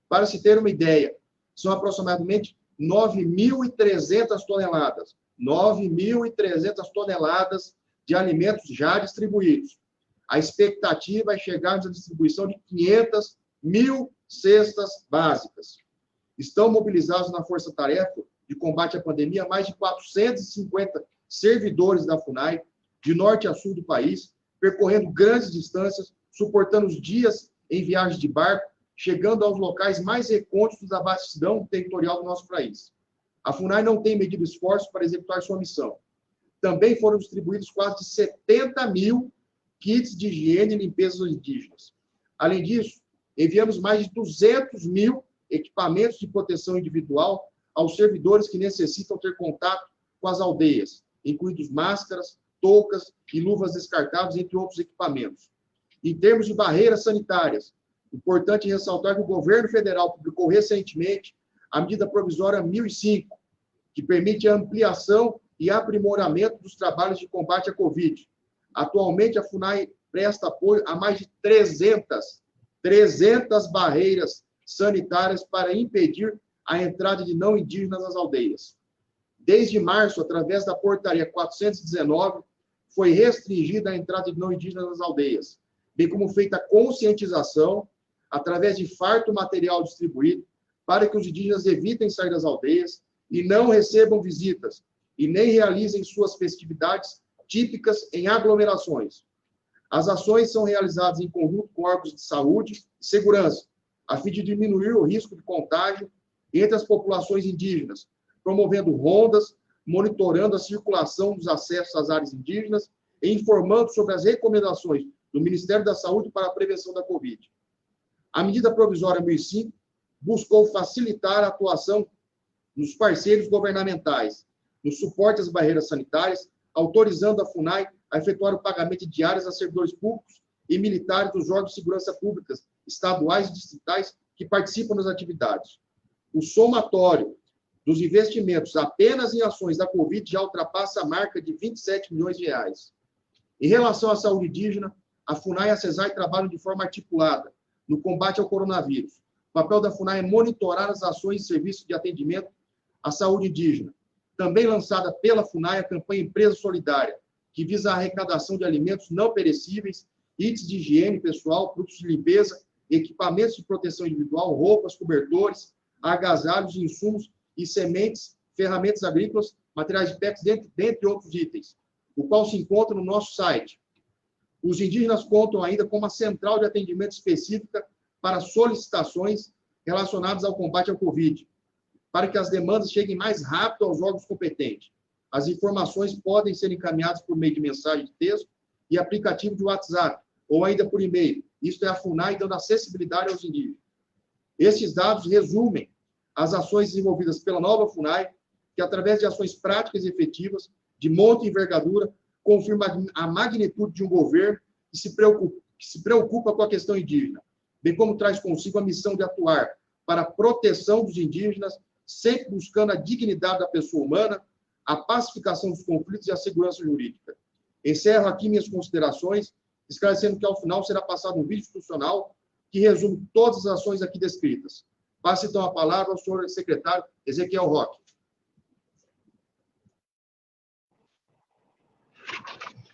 Para se ter uma ideia, são aproximadamente 9.300 toneladas, 9.300 toneladas de alimentos já distribuídos. A expectativa é chegarmos à distribuição de 500 mil cestas básicas. Estão mobilizados na força-tarefa de combate à pandemia mais de 450 servidores da FUNAI, de norte a sul do país, percorrendo grandes distâncias, suportando os dias em viagem de barco, chegando aos locais mais recônditos da vastidão territorial do nosso país. A FUNAI não tem medido esforços para executar sua missão. Também foram distribuídos quase 70 mil kits de higiene e limpeza indígenas. Além disso, enviamos mais de 200 mil equipamentos de proteção individual aos servidores que necessitam ter contato com as aldeias, incluindo máscaras, toucas e luvas descartáveis, entre outros equipamentos. Em termos de barreiras sanitárias, importante ressaltar que o governo federal publicou recentemente a medida provisória 1005, que permite a ampliação e aprimoramento dos trabalhos de combate à Covid. Atualmente, a FUNAI presta apoio a mais de 300 barreiras sanitárias para impedir a entrada de não indígenas nas aldeias. Desde março, através da portaria 419, foi restringida a entrada de não indígenas nas aldeias, bem como feita a conscientização, através de farto material distribuído, para que os indígenas evitem sair das aldeias e não recebam visitas, e nem realizem suas festividades típicas em aglomerações. As ações são realizadas em conjunto com órgãos de saúde e segurança, a fim de diminuir o risco de contágio entre as populações indígenas, promovendo rondas, monitorando a circulação dos acessos às áreas indígenas e informando sobre as recomendações do Ministério da Saúde para a prevenção da Covid. A medida provisória 1005 buscou facilitar a atuação nos parceiros governamentais, no suporte às barreiras sanitárias, autorizando a FUNAI a efetuar o pagamento de diárias a servidores públicos e militares dos órgãos de segurança públicas, estaduais e distritais que participam das atividades. O somatório dos investimentos apenas em ações da Covid já ultrapassa a marca de 27 milhões de reais. Em relação à saúde indígena, a FUNAI e a CESAI trabalham de forma articulada no combate ao coronavírus. O papel da FUNAI é monitorar as ações e serviços de atendimento à saúde indígena. Também lançada pela FUNAI a campanha Empresa Solidária, que visa a arrecadação de alimentos não perecíveis, itens de higiene pessoal, produtos de limpeza, equipamentos de proteção individual, roupas, cobertores, agasalhos, insumos e sementes, ferramentas agrícolas, materiais de pesca, dentre outros itens, o qual se encontra no nosso site. Os indígenas contam ainda com uma central de atendimento específica para solicitações relacionadas ao combate ao Covid, para que as demandas cheguem mais rápido aos órgãos competentes. As informações podem ser encaminhadas por meio de mensagem de texto e aplicativo de WhatsApp, ou ainda por e-mail. Isto é a FUNAI dando acessibilidade aos indígenas. Estes dados resumem as ações desenvolvidas pela nova FUNAI, que através de ações práticas e efetivas, de monta e envergadura, confirma a magnitude de um governo que se preocupa com a questão indígena, bem como traz consigo a missão de atuar para a proteção dos indígenas, sempre buscando a dignidade da pessoa humana, a pacificação dos conflitos e a segurança jurídica. Encerro aqui minhas considerações, esclarecendo que, ao final, será passado um vídeo institucional que resume todas as ações aqui descritas. Passo, então, a palavra ao senhor secretário Ezequiel Roque.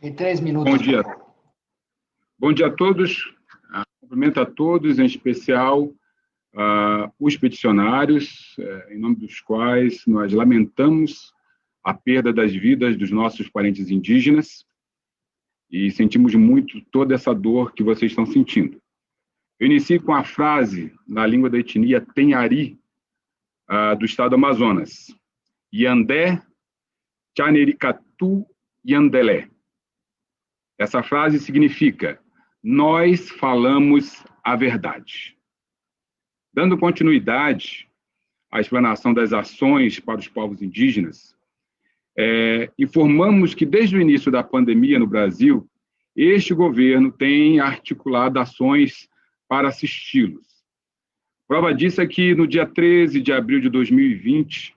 Em 3 minutos. Bom dia. Bom dia a todos. Cumprimento a todos, em especial os peticionários, em nome dos quais nós lamentamos a perda das vidas dos nossos parentes indígenas e sentimos muito toda essa dor que vocês estão sentindo. Eu inicio com a frase na língua da etnia Tenhari, do estado do Amazonas. Yandé Chanericatu Yandelé. Essa frase significa: nós falamos a verdade. Dando continuidade à explanação das ações para os povos indígenas, informamos que desde o início da pandemia no Brasil, este governo tem articulado ações para assisti-los. Prova disso é que no dia 13 de abril de 2020,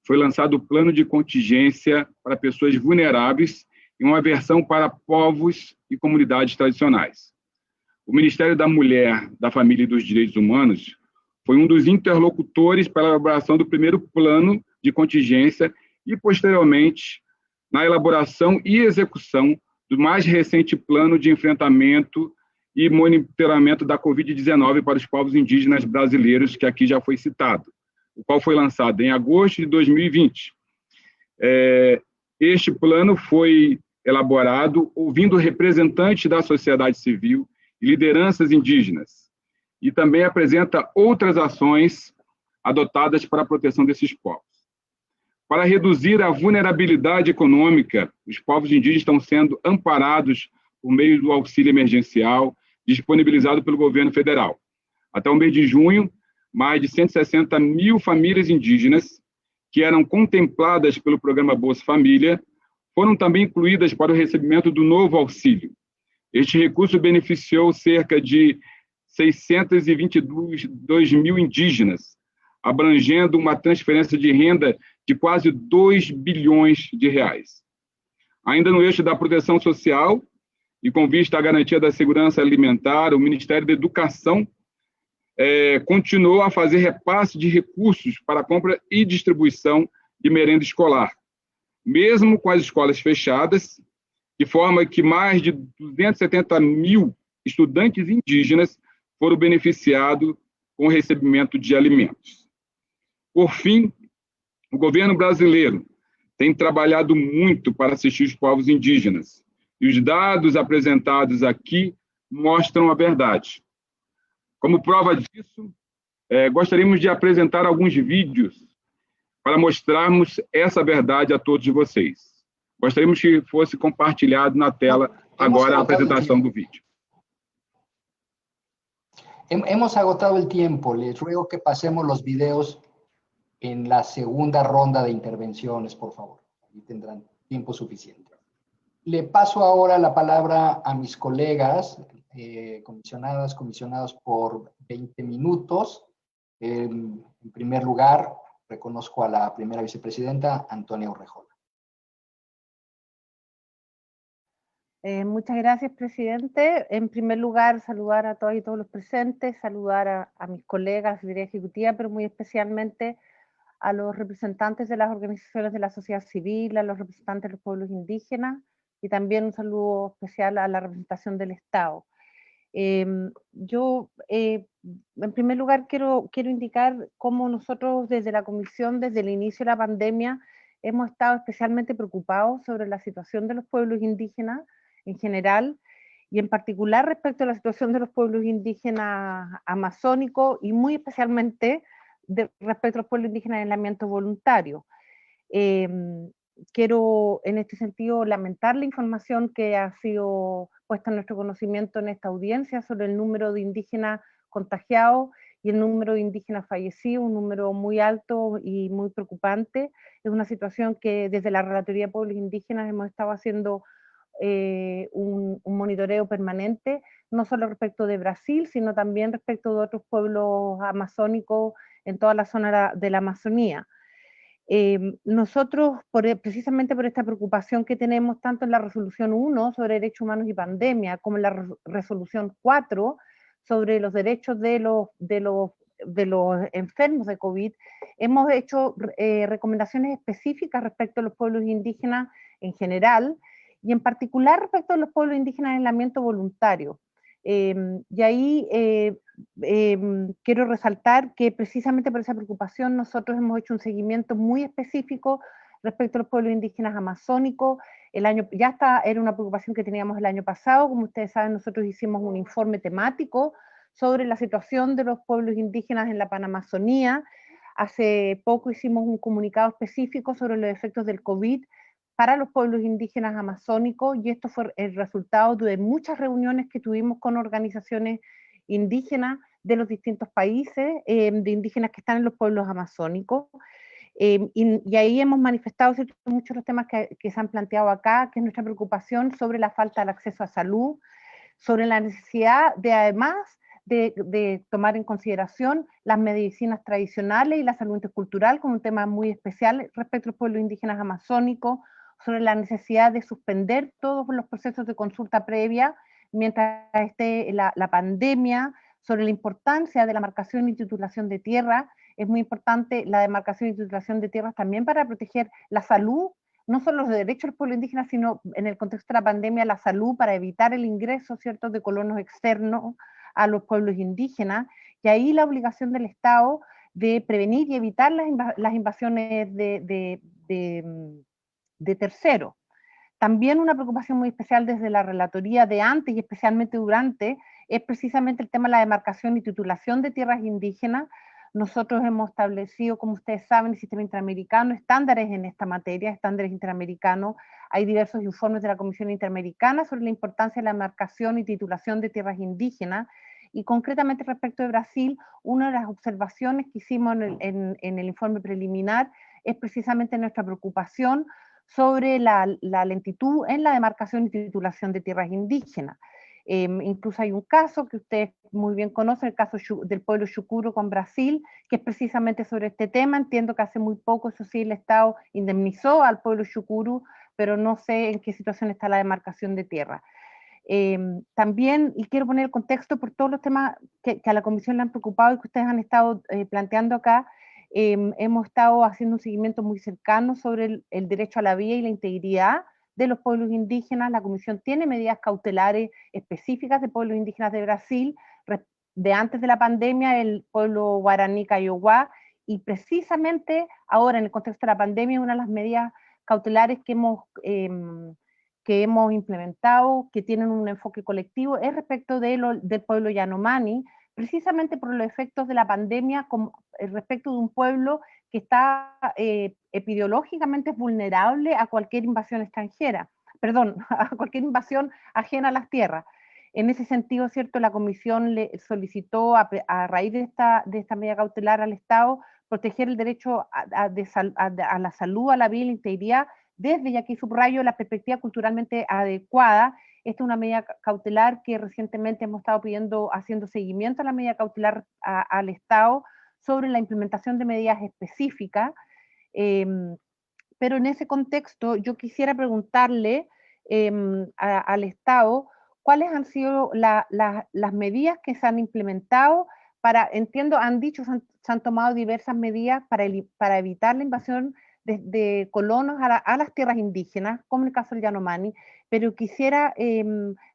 foi lançado o Plano de Contingência para Pessoas Vulneráveis e uma versão para povos e comunidades tradicionais. O Ministério da Mulher, da Família e dos Direitos Humanos foi um dos interlocutores para a elaboração do primeiro plano de contingência e, posteriormente, na elaboração e execução do mais recente plano de enfrentamento e monitoramento da Covid-19 para os povos indígenas brasileiros, que aqui já foi citado, o qual foi lançado em agosto de 2020. Este plano foi elaborado ouvindo representantes da sociedade civil e lideranças indígenas, e também apresenta outras ações adotadas para a proteção desses povos. Para reduzir a vulnerabilidade econômica, os povos indígenas estão sendo amparados por meio do auxílio emergencial disponibilizado pelo governo federal. Até o mês de junho, mais de 160 mil famílias indígenas, que eram contempladas pelo programa Bolsa Família, foram também incluídas para o recebimento do novo auxílio. Este recurso beneficiou cerca de 622 mil indígenas, abrangendo uma transferência de renda de quase 2 bilhões de reais. Ainda no eixo da proteção social, e com vista à garantia da segurança alimentar, o Ministério da Educação continuou a fazer repasse de recursos para a compra e distribuição de merenda escolar, mesmo com as escolas fechadas, de forma que mais de 270 mil estudantes indígenas foram beneficiados com o recebimento de alimentos. Por fim, o governo brasileiro tem trabalhado muito para assistir os povos indígenas, e os dados apresentados aqui mostram a verdade. Como prova disso, gostaríamos de apresentar alguns vídeos para mostrarmos essa verdade a todos vocês. Gostaríamos que fosse compartilhado na tela agora a apresentação do vídeo. Hemos agotado el tiempo. Les ruego que pasemos los videos en la segunda ronda de intervenciones, por favor. Ahí tendrán tiempo suficiente. Le paso ahora la palabra a mis colegas, comisionados por 20 minutos. En primer lugar, reconozco a la primera vicepresidenta, Antonia Urrejola. Muchas gracias, presidente. En primer lugar, saludar a todas y todos los presentes, saludar a mis colegas, a la Secretaría Ejecutiva, pero muy especialmente a los representantes de las organizaciones de la sociedad civil, a los representantes de los pueblos indígenas, y también un saludo especial a la representación del Estado. Yo, en primer lugar, quiero indicar cómo nosotros desde la Comisión, desde el inicio de la pandemia, hemos estado especialmente preocupados sobre la situación de los pueblos indígenas en general, y en particular respecto a la situación de los pueblos indígenas amazónicos y muy especialmente respecto a los pueblos indígenas en aislamiento voluntario. Quiero en este sentido lamentar la información que ha sido puesta en nuestro conocimiento en esta audiencia sobre el número de indígenas contagiados y el número de indígenas fallecidos, un número muy alto y muy preocupante. Es una situación que desde la Relatoría de Pueblos Indígenas hemos estado haciendo un monitoreo permanente, no solo respecto de Brasil, sino también respecto de otros pueblos amazónicos en toda la zona de la Amazonía. Nosotros, precisamente por esta preocupación que tenemos tanto en la resolución 1 sobre derechos humanos y pandemia, como en la resolución 4 sobre los derechos de los enfermos de COVID, hemos hecho recomendaciones específicas respecto a los pueblos indígenas en general, y en particular respecto a los pueblos indígenas en aislamiento voluntario. Y ahí quiero resaltar que precisamente por esa preocupación nosotros hemos hecho un seguimiento muy específico respecto a los pueblos indígenas amazónicos. Era una preocupación que teníamos el año pasado. Como ustedes saben, nosotros hicimos un informe temático sobre la situación de los pueblos indígenas en la Panamazonía. Hace poco hicimos un comunicado específico sobre los efectos del COVID para los pueblos indígenas amazónicos, y esto fue el resultado de muchas reuniones que tuvimos con organizaciones indígenas de los distintos países, de indígenas que están en los pueblos amazónicos, y ahí hemos manifestado muchos de los temas que se han planteado acá, que es nuestra preocupación sobre la falta del acceso a salud, sobre la necesidad de, además de tomar en consideración las medicinas tradicionales y la salud intercultural como un tema muy especial respecto a los pueblos indígenas amazónicos, sobre la necesidad de suspender todos los procesos de consulta previa mientras esté la pandemia, sobre la importancia de la marcación y titulación de tierra. Es muy importante la demarcación y titulación de tierras también para proteger la salud, no solo los derechos de los pueblos indígenas, sino en el contexto de la pandemia, la salud, para evitar el ingreso, ¿cierto?, de colonos externos a los pueblos indígenas, y ahí la obligación del Estado de prevenir y evitar las invasiones de terceros. También una preocupación muy especial desde la relatoría de antes y especialmente durante es precisamente el tema de la demarcación y titulación de tierras indígenas. Nosotros hemos establecido, como ustedes saben, el sistema interamericano, estándares en esta materia, estándares interamericanos. Hay diversos informes de la Comisión Interamericana sobre la importancia de la demarcación y titulación de tierras indígenas, y concretamente respecto de Brasil, una de las observaciones que hicimos en el informe preliminar es precisamente nuestra preocupación sobre la lentitud en la demarcación y titulación de tierras indígenas. Incluso hay un caso que ustedes muy bien conocen, el caso del pueblo Chucuro con Brasil, que es precisamente sobre este tema. Entiendo que hace muy poco, eso sí, el Estado indemnizó al pueblo Chucuro, pero no sé en qué situación está la demarcación de tierra. También, y quiero poner el contexto por todos los temas que a la Comisión le han preocupado y que ustedes han estado planteando acá, hemos estado haciendo un seguimiento muy cercano sobre el derecho a la vida y la integridad de los pueblos indígenas. La Comisión tiene medidas cautelares específicas de pueblos indígenas de Brasil, de antes de la pandemia, el pueblo guaraní Kaiowá, y precisamente ahora en el contexto de la pandemia, una de las medidas cautelares que hemos implementado, que tienen un enfoque colectivo, es respecto del pueblo Yanomami, precisamente por los efectos de la pandemia, respecto de un pueblo que está epidemiológicamente vulnerable a cualquier invasión extranjera, a cualquier invasión ajena a las tierras. En ese sentido, ¿cierto?, la Comisión le solicitó, a raíz de esta medida cautelar al Estado, proteger el derecho a la salud, a la vida y la integridad, desde, y aquí subrayo, la perspectiva culturalmente adecuada. Esta es una medida cautelar que recientemente hemos estado haciendo seguimiento a la medida cautelar al Estado sobre la implementación de medidas específicas, pero en ese contexto yo quisiera preguntarle al Estado cuáles han sido las medidas que se han implementado entiendo, han dicho, se han tomado diversas medidas para evitar la invasión de colonos a las tierras indígenas, como en el caso del Yanomami, pero quisiera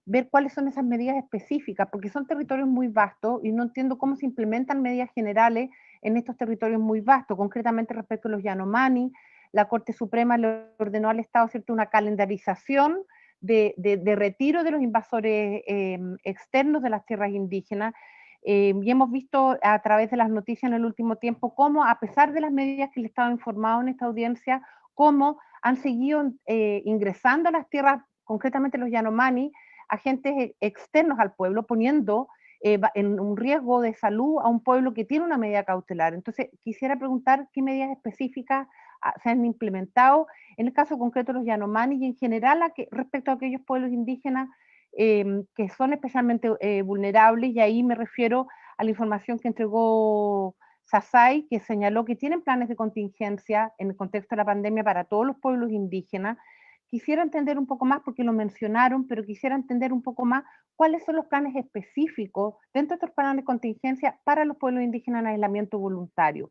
ver cuáles son esas medidas específicas, porque son territorios muy vastos y no entiendo cómo se implementan medidas generales en estos territorios muy vastos. Concretamente respecto a los Yanomami, la Corte Suprema le ordenó al Estado, ¿cierto?, una calendarización de retiro de los invasores externos de las tierras indígenas. Y hemos visto a través de las noticias en el último tiempo cómo, a pesar de las medidas que le estaba informado en esta audiencia, cómo han seguido ingresando a las tierras, concretamente los Yanomami, agentes externos al pueblo, poniendo en un riesgo de salud a un pueblo que tiene una medida cautelar. Entonces, quisiera preguntar qué medidas específicas se han implementado, en el caso concreto de los Yanomami y en general respecto a aquellos pueblos indígenas que son especialmente vulnerables, y ahí me refiero a la información que entregó SASAI, que señaló que tienen planes de contingencia en el contexto de la pandemia para todos los pueblos indígenas. Quisiera entender un poco más, porque lo mencionaron, pero quisiera entender un poco más cuáles son los planes específicos dentro de estos planes de contingencia para los pueblos indígenas en aislamiento voluntario.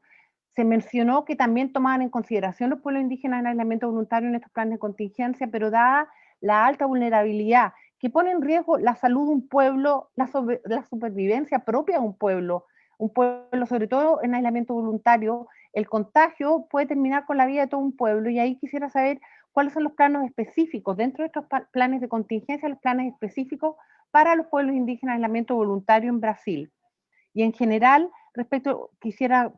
Se mencionó que también tomaban en consideración los pueblos indígenas en aislamiento voluntario en estos planes de contingencia, pero dada la alta vulnerabilidad que pone en riesgo la salud de un pueblo, la supervivencia propia de un pueblo sobre todo en aislamiento voluntario, el contagio puede terminar con la vida de todo un pueblo, y ahí quisiera saber cuáles son los planos específicos, dentro de estos planes de contingencia, los planes específicos para los pueblos indígenas en aislamiento voluntario en Brasil. Y en general, quisiera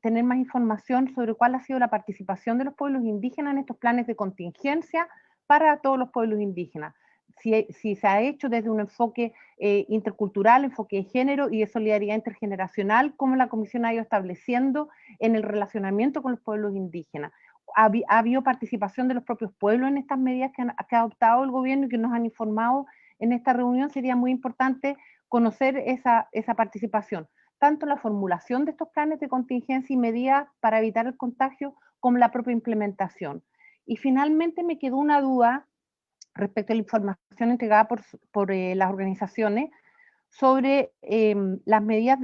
tener más información sobre cuál ha sido la participación de los pueblos indígenas en estos planes de contingencia para todos los pueblos indígenas. Si se ha hecho desde un enfoque intercultural, enfoque de género y de solidaridad intergeneracional, como la Comisión ha ido estableciendo en el relacionamiento con los pueblos indígenas. ¿Ha habido participación de los propios pueblos en estas medidas que ha adoptado el gobierno y que nos han informado en esta reunión? Sería muy importante conocer esa participación, tanto en la formulación de estos planes de contingencia y medidas para evitar el contagio, como la propia implementación. Y finalmente me quedó una duda respecto a la información entregada por las organizaciones sobre las medidas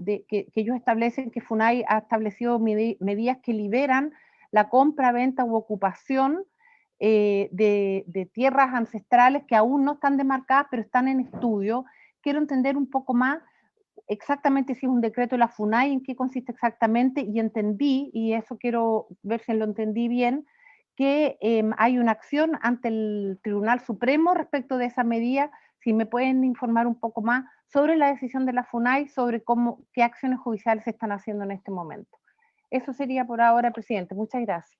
que ellos establecen, que FUNAI ha establecido medidas que liberan la compra, venta u ocupación de tierras ancestrales que aún no están demarcadas, pero están en estudio. Quiero entender un poco más exactamente si es un decreto de la FUNAI, en qué consiste exactamente, y entendí, y eso quiero ver si lo entendí bien, que hay una acción ante el Tribunal Supremo respecto de esa medida. Si me pueden informar un poco más sobre la decisión de la FUNAI, sobre qué acciones judiciales se están haciendo en este momento. Eso sería por ahora, presidente. Muchas gracias.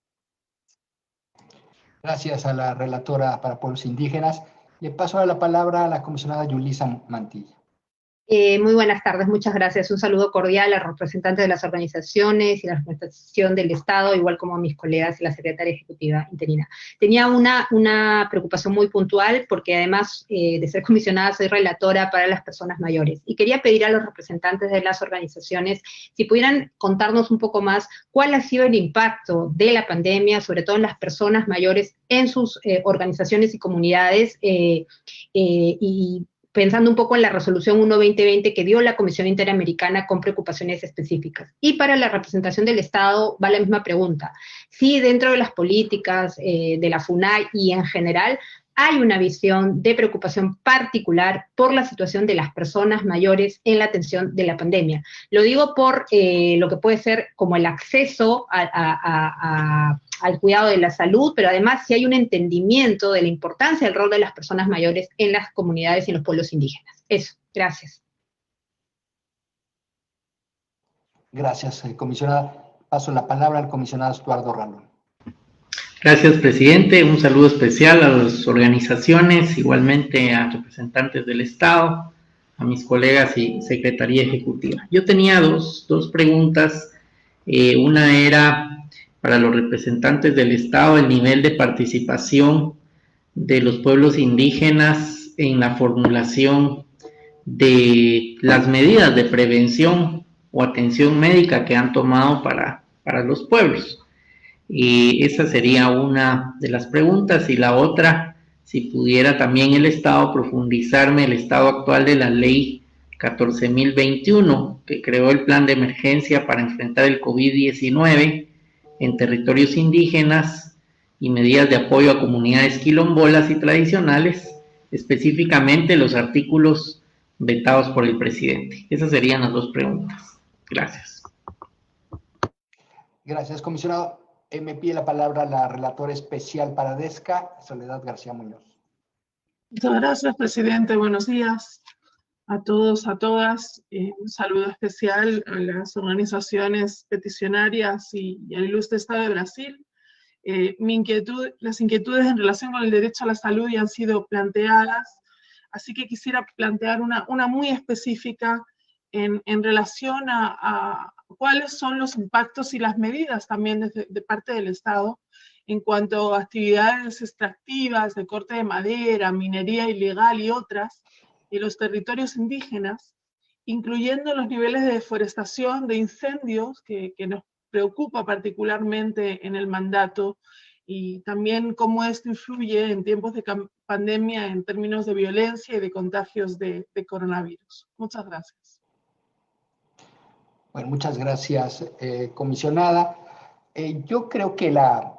Gracias a la relatora para pueblos indígenas. Le paso la palabra a la comisionada Yulisa Mantilla. Muy buenas tardes, muchas gracias. Un saludo cordial a los representantes de las organizaciones y la representación del Estado, igual como a mis colegas y la secretaria ejecutiva interina. Tenía una preocupación muy puntual, porque además de ser comisionada, soy relatora para las personas mayores. Y quería pedir a los representantes de las organizaciones si pudieran contarnos un poco más cuál ha sido el impacto de la pandemia, sobre todo en las personas mayores, en sus organizaciones y comunidades, y pensando un poco en la resolución 1/2020 que dio la Comisión Interamericana con preocupaciones específicas. Y para la representación del Estado va la misma pregunta. Si dentro de las políticas de la FUNAI y en general hay una visión de preocupación particular por la situación de las personas mayores en la atención de la pandemia. Lo digo por lo que puede ser como el acceso al cuidado de la salud, pero además si hay un entendimiento de la importancia del rol de las personas mayores en las comunidades y en los pueblos indígenas. Eso, gracias. Gracias, comisionada. Paso la palabra al comisionado Estuardo Ralón. Gracias, presidente. Un saludo especial a las organizaciones, igualmente a representantes del Estado, a mis colegas y Secretaría Ejecutiva. Yo tenía dos preguntas. Una era para los representantes del Estado, el nivel de participación de los pueblos indígenas en la formulación de las medidas de prevención o atención médica que han tomado para los pueblos. Y esa sería una de las preguntas. Y la otra, si pudiera también el Estado profundizarme el estado actual de la ley 14.021, que creó el plan de emergencia para enfrentar el COVID-19 en territorios indígenas y medidas de apoyo a comunidades quilombolas y tradicionales, específicamente los artículos vetados por el presidente. Esas serían las dos preguntas. Gracias. Gracias, comisionado. Me pide la palabra la relatora especial para DESCA, Soledad García Muñoz. Muchas gracias, presidente. Buenos días a todos, a todas. Un saludo especial a las organizaciones peticionarias y al ilustre Estado de Brasil. Las inquietudes en relación con el derecho a la salud ya han sido planteadas, así que quisiera plantear una muy específica en relación a cuáles son los impactos y las medidas también de parte del Estado en cuanto a actividades extractivas de corte de madera, minería ilegal y otras en los territorios indígenas, incluyendo los niveles de deforestación, de incendios que nos preocupa particularmente en el mandato, y también cómo esto influye en tiempos de pandemia en términos de violencia y de contagios de coronavirus. Muchas gracias. Bueno, muchas gracias, comisionada. Yo creo que la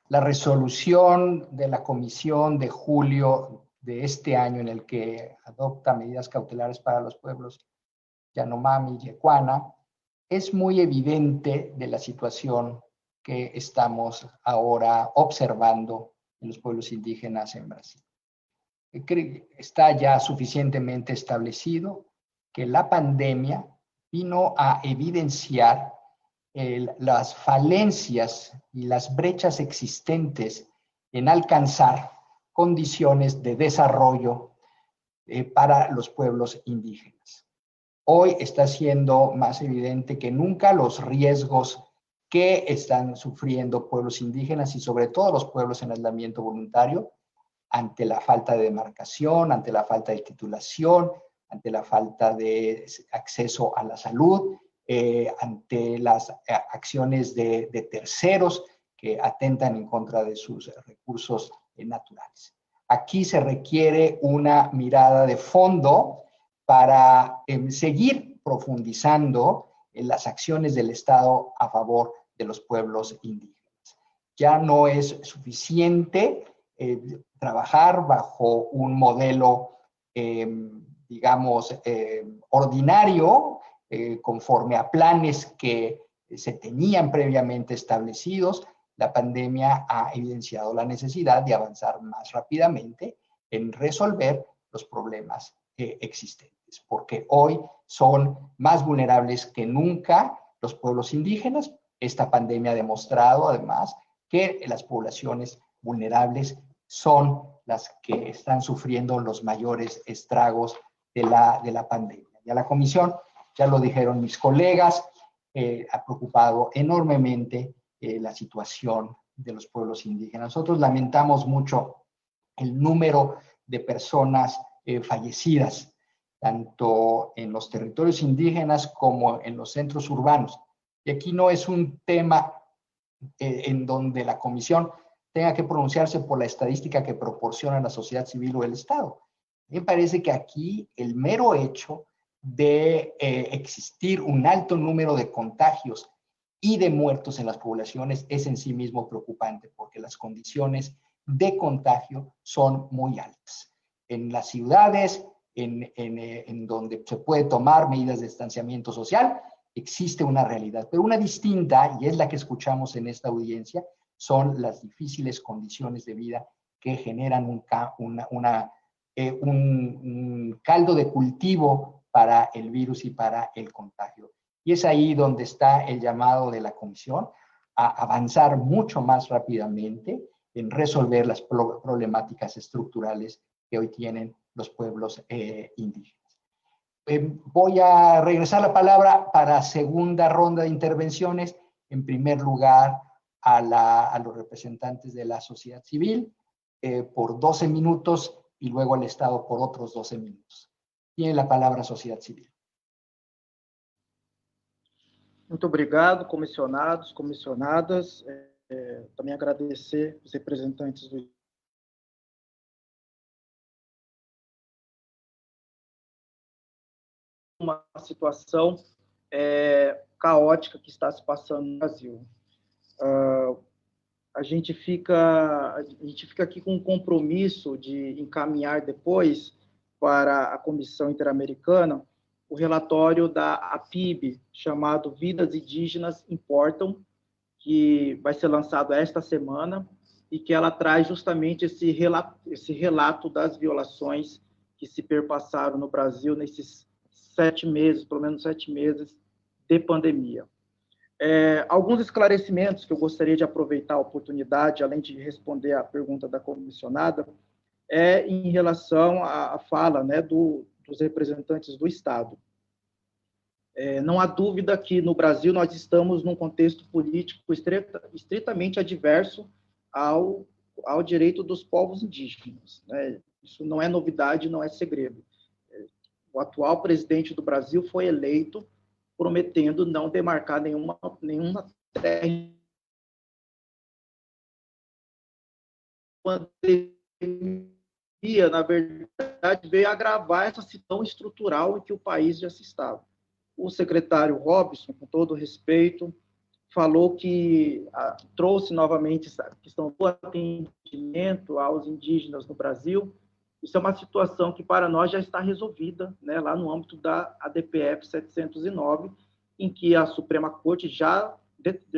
resolución de la comisión de julio de este año, en el que adopta medidas cautelares para los pueblos Yanomami y Yecuana, es muy evidente de la situación que estamos ahora observando en los pueblos indígenas en Brasil. Está ya suficientemente establecido que la pandemia vino a evidenciar las falencias y las brechas existentes en alcanzar condiciones de desarrollo para los pueblos indígenas. Hoy está siendo más evidente que nunca los riesgos que están sufriendo pueblos indígenas y sobre todo los pueblos en aislamiento voluntario ante la falta de demarcación, ante la falta de titulación, ante la falta de acceso a la salud, ante las acciones de terceros que atentan en contra de sus recursos naturales. Aquí se requiere una mirada de fondo para seguir profundizando en las acciones del Estado a favor de los pueblos indígenas. Ya no es suficiente trabajar bajo un modelo, digamos, ordinario, conforme a planes que se tenían previamente establecidos. La pandemia ha evidenciado la necesidad de avanzar más rápidamente en resolver los problemas existentes, porque hoy son más vulnerables que nunca los pueblos indígenas. Esta pandemia ha demostrado, además, que las poblaciones vulnerables son las que están sufriendo los mayores estragos de la pandemia. Y a la comisión, ya lo dijeron mis colegas, ha preocupado enormemente la situación de los pueblos indígenas. Nosotros lamentamos mucho el número de personas fallecidas, tanto en los territorios indígenas como en los centros urbanos. Y aquí no es un tema en donde la comisión tenga que pronunciarse por la estadística que proporciona la sociedad civil o el Estado. Me parece que aquí el mero hecho de existir un alto número de contagios y de muertos en las poblaciones es en sí mismo preocupante, porque las condiciones de contagio son muy altas. En las ciudades, en donde se puede tomar medidas de distanciamiento social, existe una realidad, pero una distinta, y es la que escuchamos en esta audiencia, son las difíciles condiciones de vida que generan un caldo de cultivo para el virus y para el contagio. Y es ahí donde está el llamado de la Comisión a avanzar mucho más rápidamente en resolver las problemáticas estructurales que hoy tienen los pueblos indígenas. Voy a regresar la palabra para segunda ronda de intervenciones. En primer lugar, a los representantes de la sociedad civil por 12 minutos y luego al Estado por otros 12 minutos. Tiene la palabra sociedad civil. Muito obrigado, comissionados, comissionadas. Também agradecer os representantes do uma situação caótica que está se passando no Brasil. A gente fica aqui com um compromisso de encaminhar depois para a Comissão Interamericana o relatório da APIB, chamado Vidas Indígenas Importam, que vai ser lançado esta semana. e que ela traz justamente esse relato das violações que se perpassaram no Brasil nesses 7 meses, pelo menos 7 meses de pandemia. Alguns esclarecimentos que eu gostaria de aproveitar a oportunidade, além de responder à pergunta da comissionada, em relação à fala, né, dos representantes do Estado. Não há dúvida que no Brasil nós estamos num contexto político estritamente adverso ao direito dos povos indígenas, né? Isso não é novidade, não é segredo. O atual presidente do Brasil foi eleito prometendo não demarcar nenhuma terra. A pandemia, na verdade, veio agravar essa situação estrutural em que o país já se estava. O secretário Robson, com todo respeito, falou que trouxe novamente essa questão do atendimento aos indígenas no Brasil. Isso é uma situação que, para nós, já está resolvida, né, lá no âmbito da ADPF 709, em que a Suprema Corte já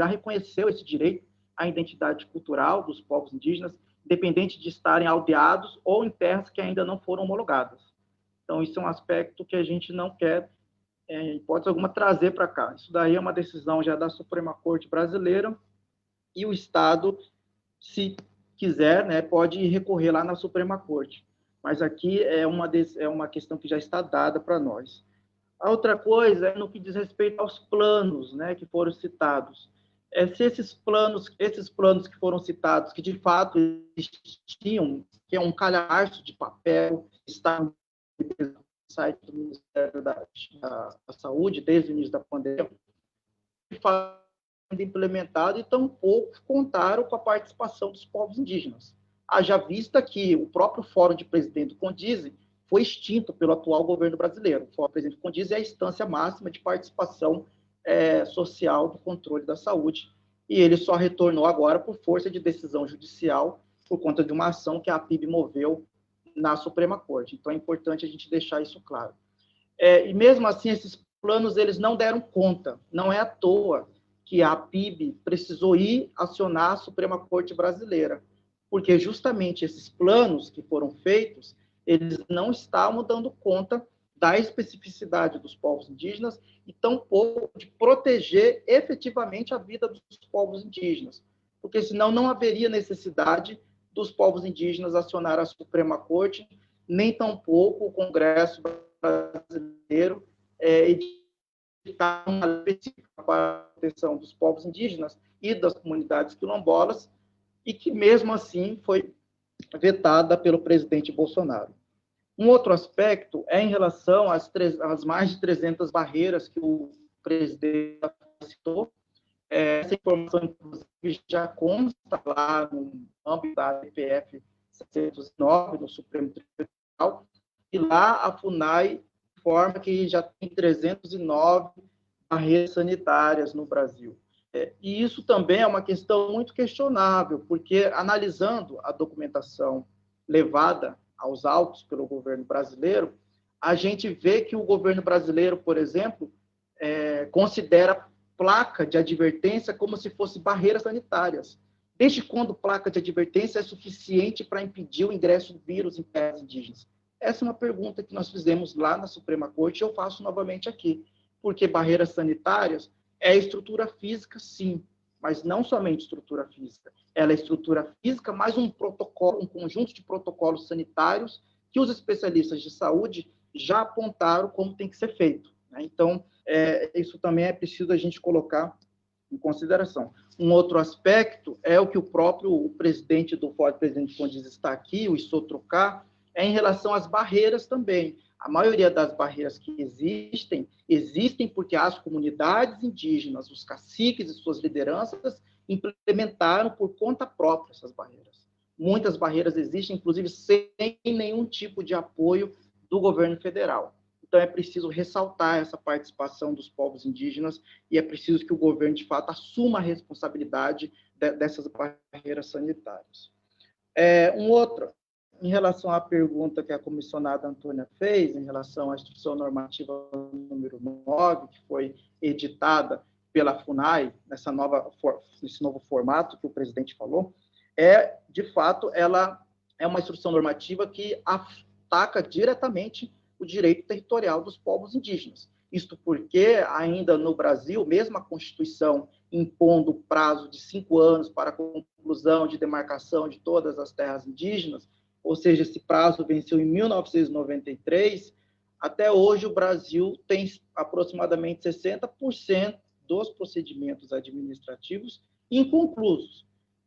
reconheceu esse direito à identidade cultural dos povos indígenas, independente de estarem aldeados ou em terras que ainda não foram homologadas. Então, isso é um aspecto que a gente não quer, em hipótese alguma, trazer para cá. Isso daí é uma decisão já da Suprema Corte brasileira, e o Estado, se quiser, né, pode recorrer lá na Suprema Corte. Mas aqui é uma questão que já está dada para nós. A outra coisa é no que diz respeito aos planos, né, que foram citados. Se esses planos que foram citados, que de fato existiam, que é um calhamaço de papel, está no site do Ministério da Saúde desde o início da pandemia, implementado, e tampouco contaram com a participação dos povos indígenas. Haja vista que o próprio Fórum de Presidente do CONDISE foi extinto pelo atual governo brasileiro. O Fórum de Presidente do CONDISE é a instância máxima de participação social do controle da saúde, e ele só retornou agora por força de decisão judicial, por conta de uma ação que a PIB moveu na Suprema Corte. Então, é importante a gente deixar isso claro. E mesmo assim, esses planos, eles não deram conta. Não é à toa que a PIB precisou ir acionar a Suprema Corte brasileira, porque justamente esses planos que foram feitos, eles não estavam dando conta da especificidade dos povos indígenas e tampouco de proteger efetivamente a vida dos povos indígenas, porque senão não haveria necessidade dos povos indígenas acionar a Suprema Corte, nem tampouco o Congresso brasileiro editar uma lei específica para a proteção dos povos indígenas e das comunidades quilombolas, e que mesmo assim foi vetada pelo presidente Bolsonaro. Um outro aspecto é em relação às mais de 300 barreiras que o presidente citou. Essa informação, inclusive, já consta lá no âmbito da ADPF 709, no Supremo Tribunal, e lá a FUNAI informa que já tem 309 barreiras sanitárias no Brasil. E isso também é uma questão muito questionável, porque, analisando a documentação levada aos autos pelo governo brasileiro, a gente vê que o governo brasileiro, por exemplo, considera placa de advertência como se fosse barreiras sanitárias. Desde quando placa de advertência é suficiente para impedir o ingresso do vírus em terras indígenas? Essa é uma pergunta que nós fizemos lá na Suprema Corte e eu faço novamente aqui. Porque barreiras sanitárias é estrutura física, sim, mas não somente estrutura física. Ela é estrutura física, mais um protocolo, um conjunto de protocolos sanitários que os especialistas de saúde já apontaram como tem que ser feito, né? Então, isso também é preciso a gente colocar em consideração. Um outro aspecto é o que o próprio presidente do Fórum Presidente Condiz está aqui, o Issotrocá, em relação às barreiras também. A maioria das barreiras que existem porque as comunidades indígenas, os caciques e suas lideranças implementaram por conta própria essas barreiras. Muitas barreiras existem, inclusive, sem nenhum tipo de apoio do governo federal. Então, é preciso ressaltar essa participação dos povos indígenas e é preciso que o governo, de fato, assuma a responsabilidade dessas barreiras sanitárias. Um outro, em relação à pergunta que a comissionada Antônia fez, em relação à Instrução Normativa número 9, que foi editada pela FUNAI, nesse novo formato que o presidente falou, de fato, ela é uma instrução normativa que ataca diretamente o direito territorial dos povos indígenas. Isto porque, ainda no Brasil, mesmo a Constituição impondo o prazo de 5 anos para a conclusão de demarcação de todas as terras indígenas, ou seja, esse prazo venceu em 1993, até hoje o Brasil tem aproximadamente 60% dos procedimentos administrativos inconclusos.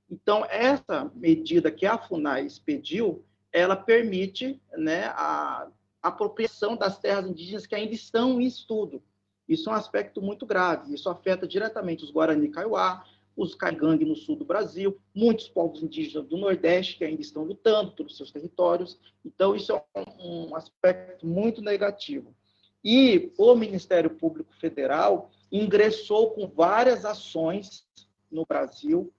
Então, essa medida que a FUNAI expediu, ela permite, né, a apropriação das terras indígenas que ainda estão em estudo. Isso é um aspecto muito grave. Isso afeta diretamente os Guarani Kaiowá, os Caigangue no sul do Brasil, muitos povos indígenas do Nordeste que ainda estão lutando pelos seus territórios. Então, isso é um aspecto muito negativo. E o Ministério Público Federal ingressou com várias ações no Brasil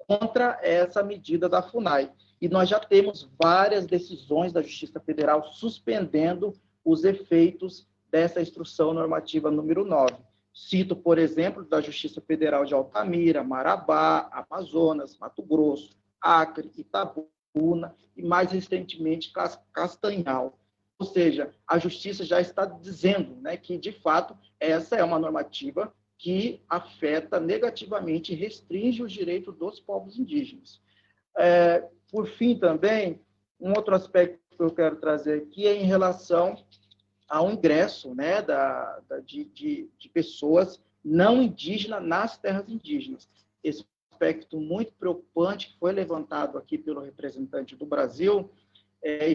contra essa medida da FUNAI. E nós já temos várias decisões da Justiça Federal suspendendo os efeitos dessa instrução normativa número 9. Cito, por exemplo, da Justiça Federal de Altamira, Marabá, Amazonas, Mato Grosso, Acre, Itabuna e, mais recentemente, Castanhal. Ou seja, a Justiça já está dizendo, né, que, de fato, essa é uma normativa que afeta negativamente e restringe os direitos dos povos indígenas. Por fim, também, um outro aspecto que eu quero trazer aqui é em relação ao ingresso, né, de pessoas não indígenas nas terras indígenas. Esse aspecto muito preocupante que foi levantado aqui pelo representante do Brasil,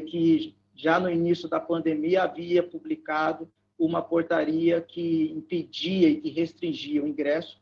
que já no início da pandemia havia publicado uma portaria que impedia e que restringia o ingresso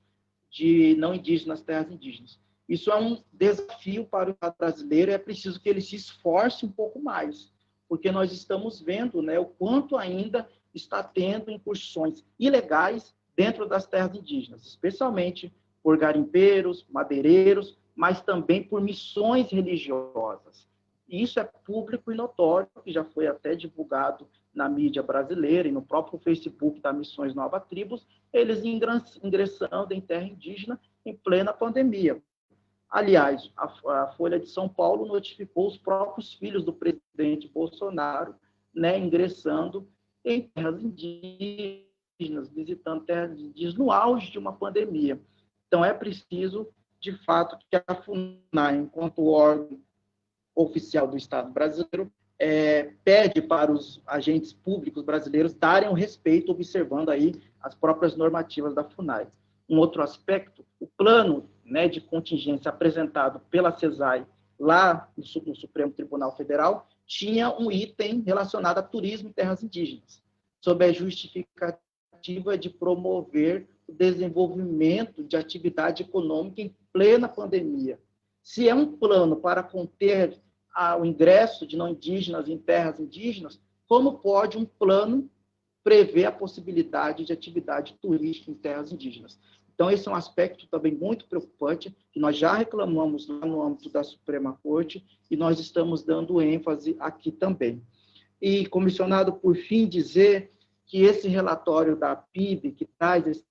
de não indígenas nas terras indígenas. Isso é um desafio para o Estado brasileiro, é preciso que ele se esforce um pouco mais, porque nós estamos vendo, né, o quanto ainda está tendo incursões ilegais dentro das terras indígenas, especialmente por garimpeiros, madeireiros, mas também por missões religiosas. Isso é público e notório, que já foi até divulgado na mídia brasileira e no próprio Facebook da Missões Nova Tribos, eles ingressando em terra indígena em plena pandemia. Aliás, a Folha de São Paulo notificou os próprios filhos do presidente Bolsonaro, né, ingressando em terras indígenas, visitando terras indígenas no auge de uma pandemia. Então, é preciso, de fato, que a FUNAI, enquanto órgão oficial do Estado brasileiro, pede para os agentes públicos brasileiros darem um respeito, observando aí as próprias normativas da FUNAI. Um outro aspecto, o plano, né, de contingência apresentado pela CESAI lá no Supremo Tribunal Federal tinha um item relacionado a turismo em terras indígenas, sob a justificativa de promover o desenvolvimento de atividade econômica em plena pandemia. Se é um plano para conter o ingresso de não indígenas em terras indígenas, como pode um plano prever a possibilidade de atividade turística em terras indígenas? Então, esse é um aspecto também muito preocupante, que nós já reclamamos lá no âmbito da Suprema Corte, e nós estamos dando ênfase aqui também. E, comissionado, por fim, dizer que esse relatório da PIB, que traz esse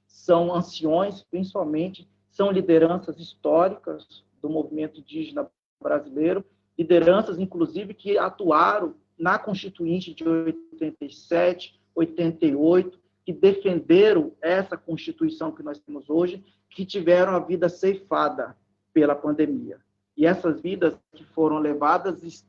são anciões, principalmente, são lideranças históricas do movimento indígena brasileiro, lideranças, inclusive, que atuaram na Constituinte de 87, 88, que defenderam essa Constituição que nós temos hoje, que tiveram a vida ceifada pela pandemia. E essas vidas que foram levadas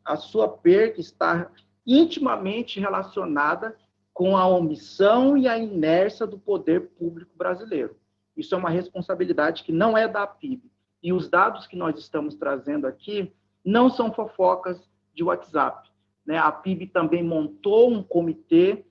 a sua perda está intimamente relacionada com a omissão e a inércia do poder público brasileiro. Isso é uma responsabilidade que não é da PIB. E os dados que nós estamos trazendo aqui não são fofocas de WhatsApp. Né? A PIB também montou um comitê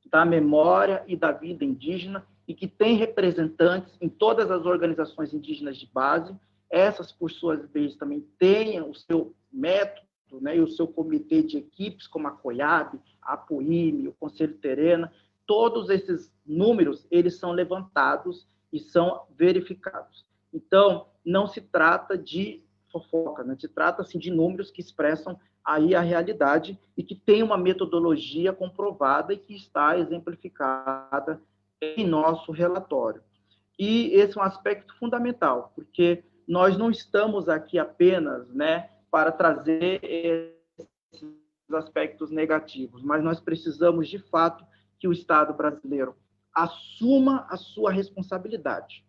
da memória e da vida indígena e que tem representantes em todas as organizações indígenas de base. Essas, por suas vezes, também têm o seu método, né, e o seu comitê de equipes, como a COIAB, a APOIME, o Conselho Terena. Todos esses números, eles são levantados e são verificados. Então, não se trata de fofoca, né? Se trata assim, de números que expressam aí a realidade e que tem uma metodologia comprovada e que está exemplificada em nosso relatório. E esse é um aspecto fundamental, porque nós não estamos aqui apenas, né, para trazer esses aspectos negativos, mas nós precisamos, de fato, que o Estado brasileiro assuma a sua responsabilidade.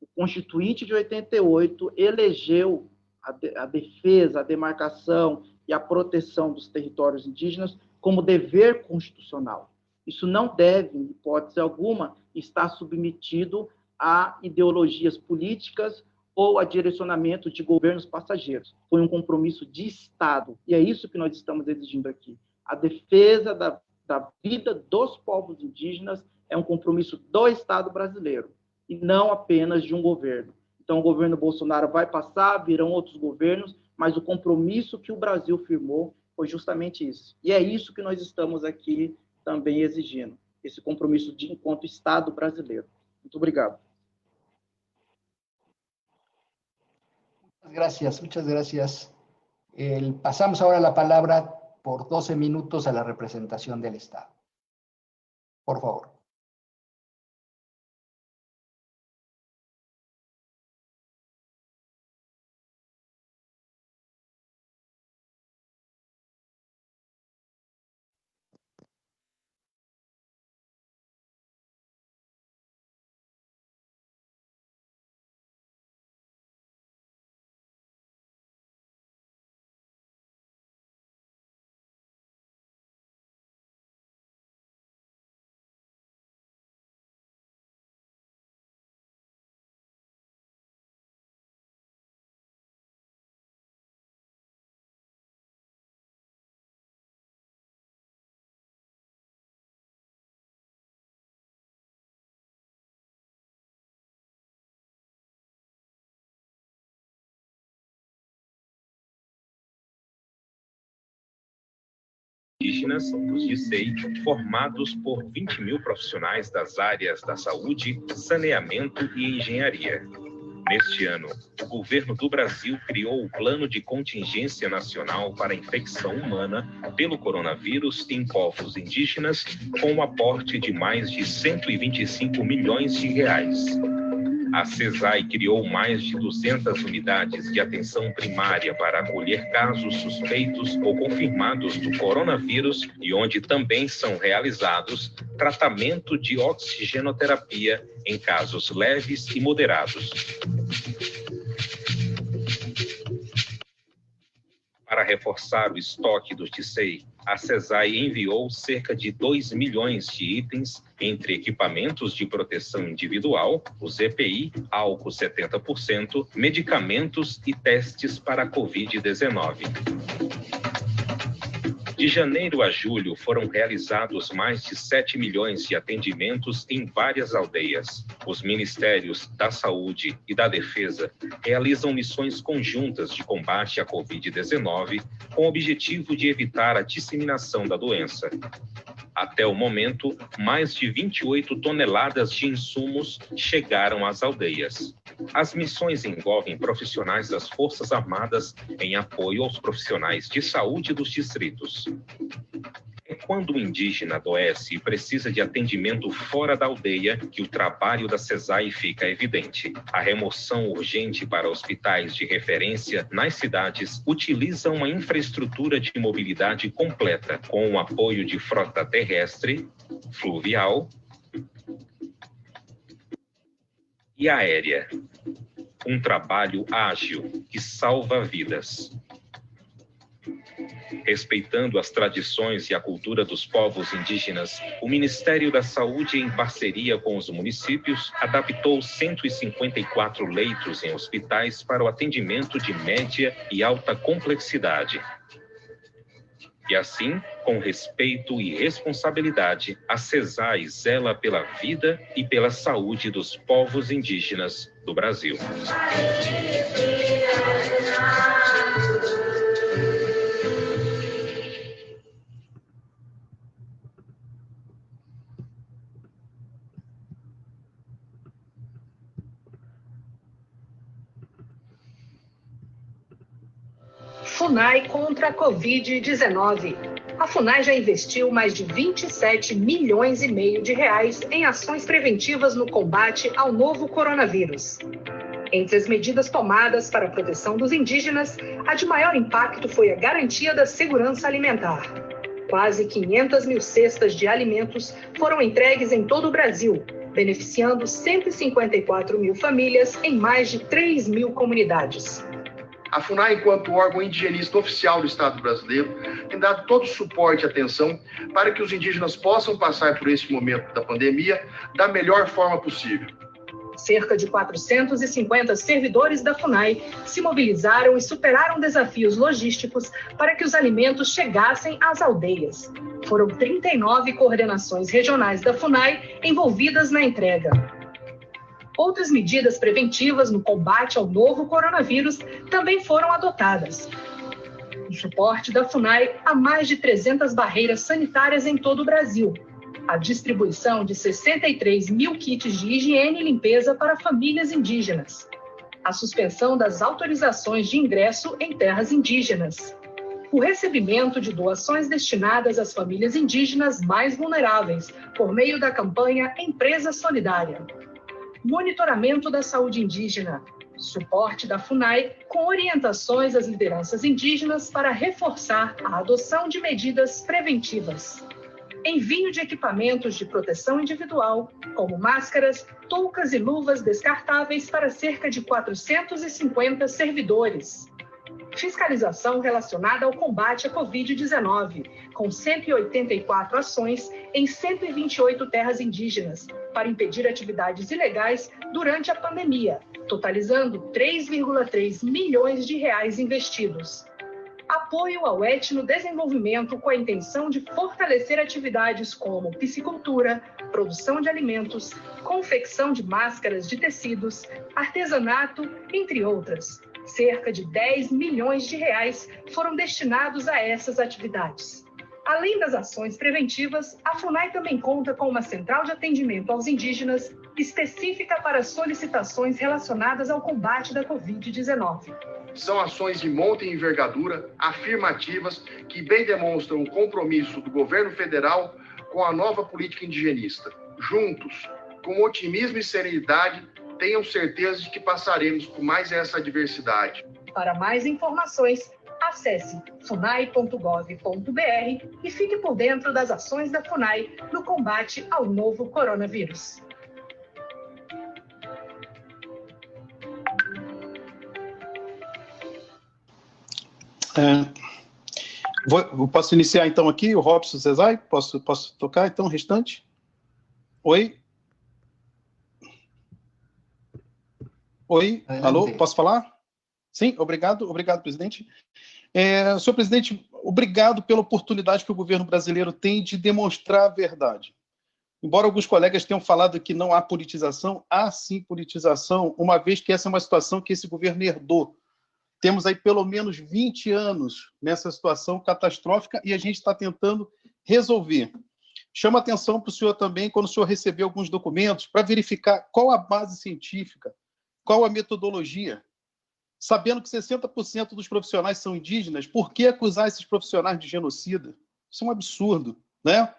O Constituinte de 88 elegeu a defesa, a demarcação e a proteção dos territórios indígenas como dever constitucional. Isso não deve, em hipótese alguma, estar submetido a ideologias políticas ou a direcionamento de governos passageiros. Foi um compromisso de Estado, e é isso que nós estamos exigindo aqui. A defesa da vida dos povos indígenas é um compromisso do Estado brasileiro, e não apenas de um governo. Então, o governo Bolsonaro vai passar, virão outros governos, mas o compromisso que o Brasil firmou foi justamente isso. E é isso que nós estamos aqui também exigindo, esse compromisso enquanto Estado brasileiro. Muito obrigado. Muchas gracias. Pasamos ahora la palabra por 12 minutos a la representación del Estado. Por favor. Indígenas, os DICEI, formados por 20 mil profissionais das áreas da saúde, saneamento e engenharia. Neste ano, o governo do Brasil criou o Plano de Contingência Nacional para a Infecção Humana pelo Coronavírus em povos indígenas, com um aporte de mais de 125 milhões de reais. A CESAI criou mais de 200 unidades de atenção primária para acolher casos suspeitos ou confirmados do coronavírus e onde também são realizados tratamento de oxigenoterapia em casos leves e moderados. Para reforçar o estoque do DICEI, a CESAI enviou cerca de 2 milhões de itens entre equipamentos de proteção individual, os EPI, álcool 70%, medicamentos e testes para a Covid-19. De janeiro a julho, foram realizados mais de 7 milhões de atendimentos em várias aldeias. Os Ministérios da Saúde e da Defesa realizam missões conjuntas de combate à Covid-19 com o objetivo de evitar a disseminação da doença. Até o momento, mais de 28 toneladas de insumos chegaram às aldeias. As missões envolvem profissionais das Forças Armadas em apoio aos profissionais de saúde dos distritos. É quando o indígena adoece e precisa de atendimento fora da aldeia que o trabalho da CESAI fica evidente. A remoção urgente para hospitais de referência nas cidades utiliza uma infraestrutura de mobilidade completa, com o apoio de frota terrestre, fluvial e aérea. Um trabalho ágil que salva vidas. Respeitando as tradições e a cultura dos povos indígenas, o Ministério da Saúde, em parceria com os municípios, adaptou 154 leitos em hospitais para o atendimento de média e alta complexidade. E assim, com respeito e responsabilidade, a CESAI zela pela vida e pela saúde dos povos indígenas do Brasil. FUNAI contra a Covid-19. A a FUNAI já investiu mais de 27 milhões e meio de reais em ações preventivas no combate ao novo coronavírus. Entre as medidas tomadas para a proteção dos indígenas, a de maior impacto foi a garantia da segurança alimentar. Quase 500 mil cestas de alimentos foram entregues em todo o Brasil, beneficiando 154 mil famílias em mais de 3 mil comunidades. A FUNAI, enquanto órgão indigenista oficial do Estado brasileiro, tem dado todo o suporte e atenção para que os indígenas possam passar por esse momento da pandemia da melhor forma possível. Cerca de 450 servidores da FUNAI se mobilizaram e superaram desafios logísticos para que os alimentos chegassem às aldeias. Foram 39 coordenações regionais da FUNAI envolvidas na entrega. Outras medidas preventivas no combate ao novo coronavírus também foram adotadas. O suporte da FUNAI a mais de 300 barreiras sanitárias em todo o Brasil. A distribuição de 63 mil kits de higiene e limpeza para famílias indígenas. A suspensão das autorizações de ingresso em terras indígenas. O recebimento de doações destinadas às famílias indígenas mais vulneráveis, por meio da campanha Empresa Solidária. Monitoramento da saúde indígena. Suporte da FUNAI com orientações às lideranças indígenas para reforçar a adoção de medidas preventivas. Envio de equipamentos de proteção individual, como máscaras, toucas e luvas descartáveis para cerca de 450 servidores. Fiscalização relacionada ao combate à Covid-19, com 184 ações em 128 terras indígenas, para impedir atividades ilegais durante a pandemia, totalizando 3,3 milhões de reais investidos. Apoio ao etnodesenvolvimento com a intenção de fortalecer atividades como piscicultura, produção de alimentos, confecção de máscaras de tecidos, artesanato, entre outras. Cerca de 10 milhões de reais foram destinados a essas atividades. Além das ações preventivas, a FUNAI também conta com uma central de atendimento aos indígenas específica para solicitações relacionadas ao combate da Covid-19. São ações de monta e envergadura, afirmativas, que bem demonstram o compromisso do governo federal com a nova política indigenista. Juntos, com otimismo e serenidade, tenham certeza de que passaremos por mais essa adversidade. Para mais informações, acesse funai.gov.br e fique por dentro das ações da FUNAI no combate ao novo coronavírus. Posso iniciar então aqui, o Robson Cesai? Posso tocar então o restante? Oi? Oi? Alô? Posso falar? Sim, obrigado, presidente. Senhor presidente, obrigado pela oportunidade que o governo brasileiro tem de demonstrar a verdade. Embora alguns colegas tenham falado que não há politização, há sim politização, uma vez que essa é uma situação que esse governo herdou. Temos aí pelo menos 20 anos nessa situação catastrófica e a gente está tentando resolver. Chama atenção para o senhor também, quando o senhor receber alguns documentos, para verificar qual a base científica, qual a metodologia. Sabendo que 60% dos profissionais são indígenas, por que acusar esses profissionais de genocida? Isso é um absurdo, né?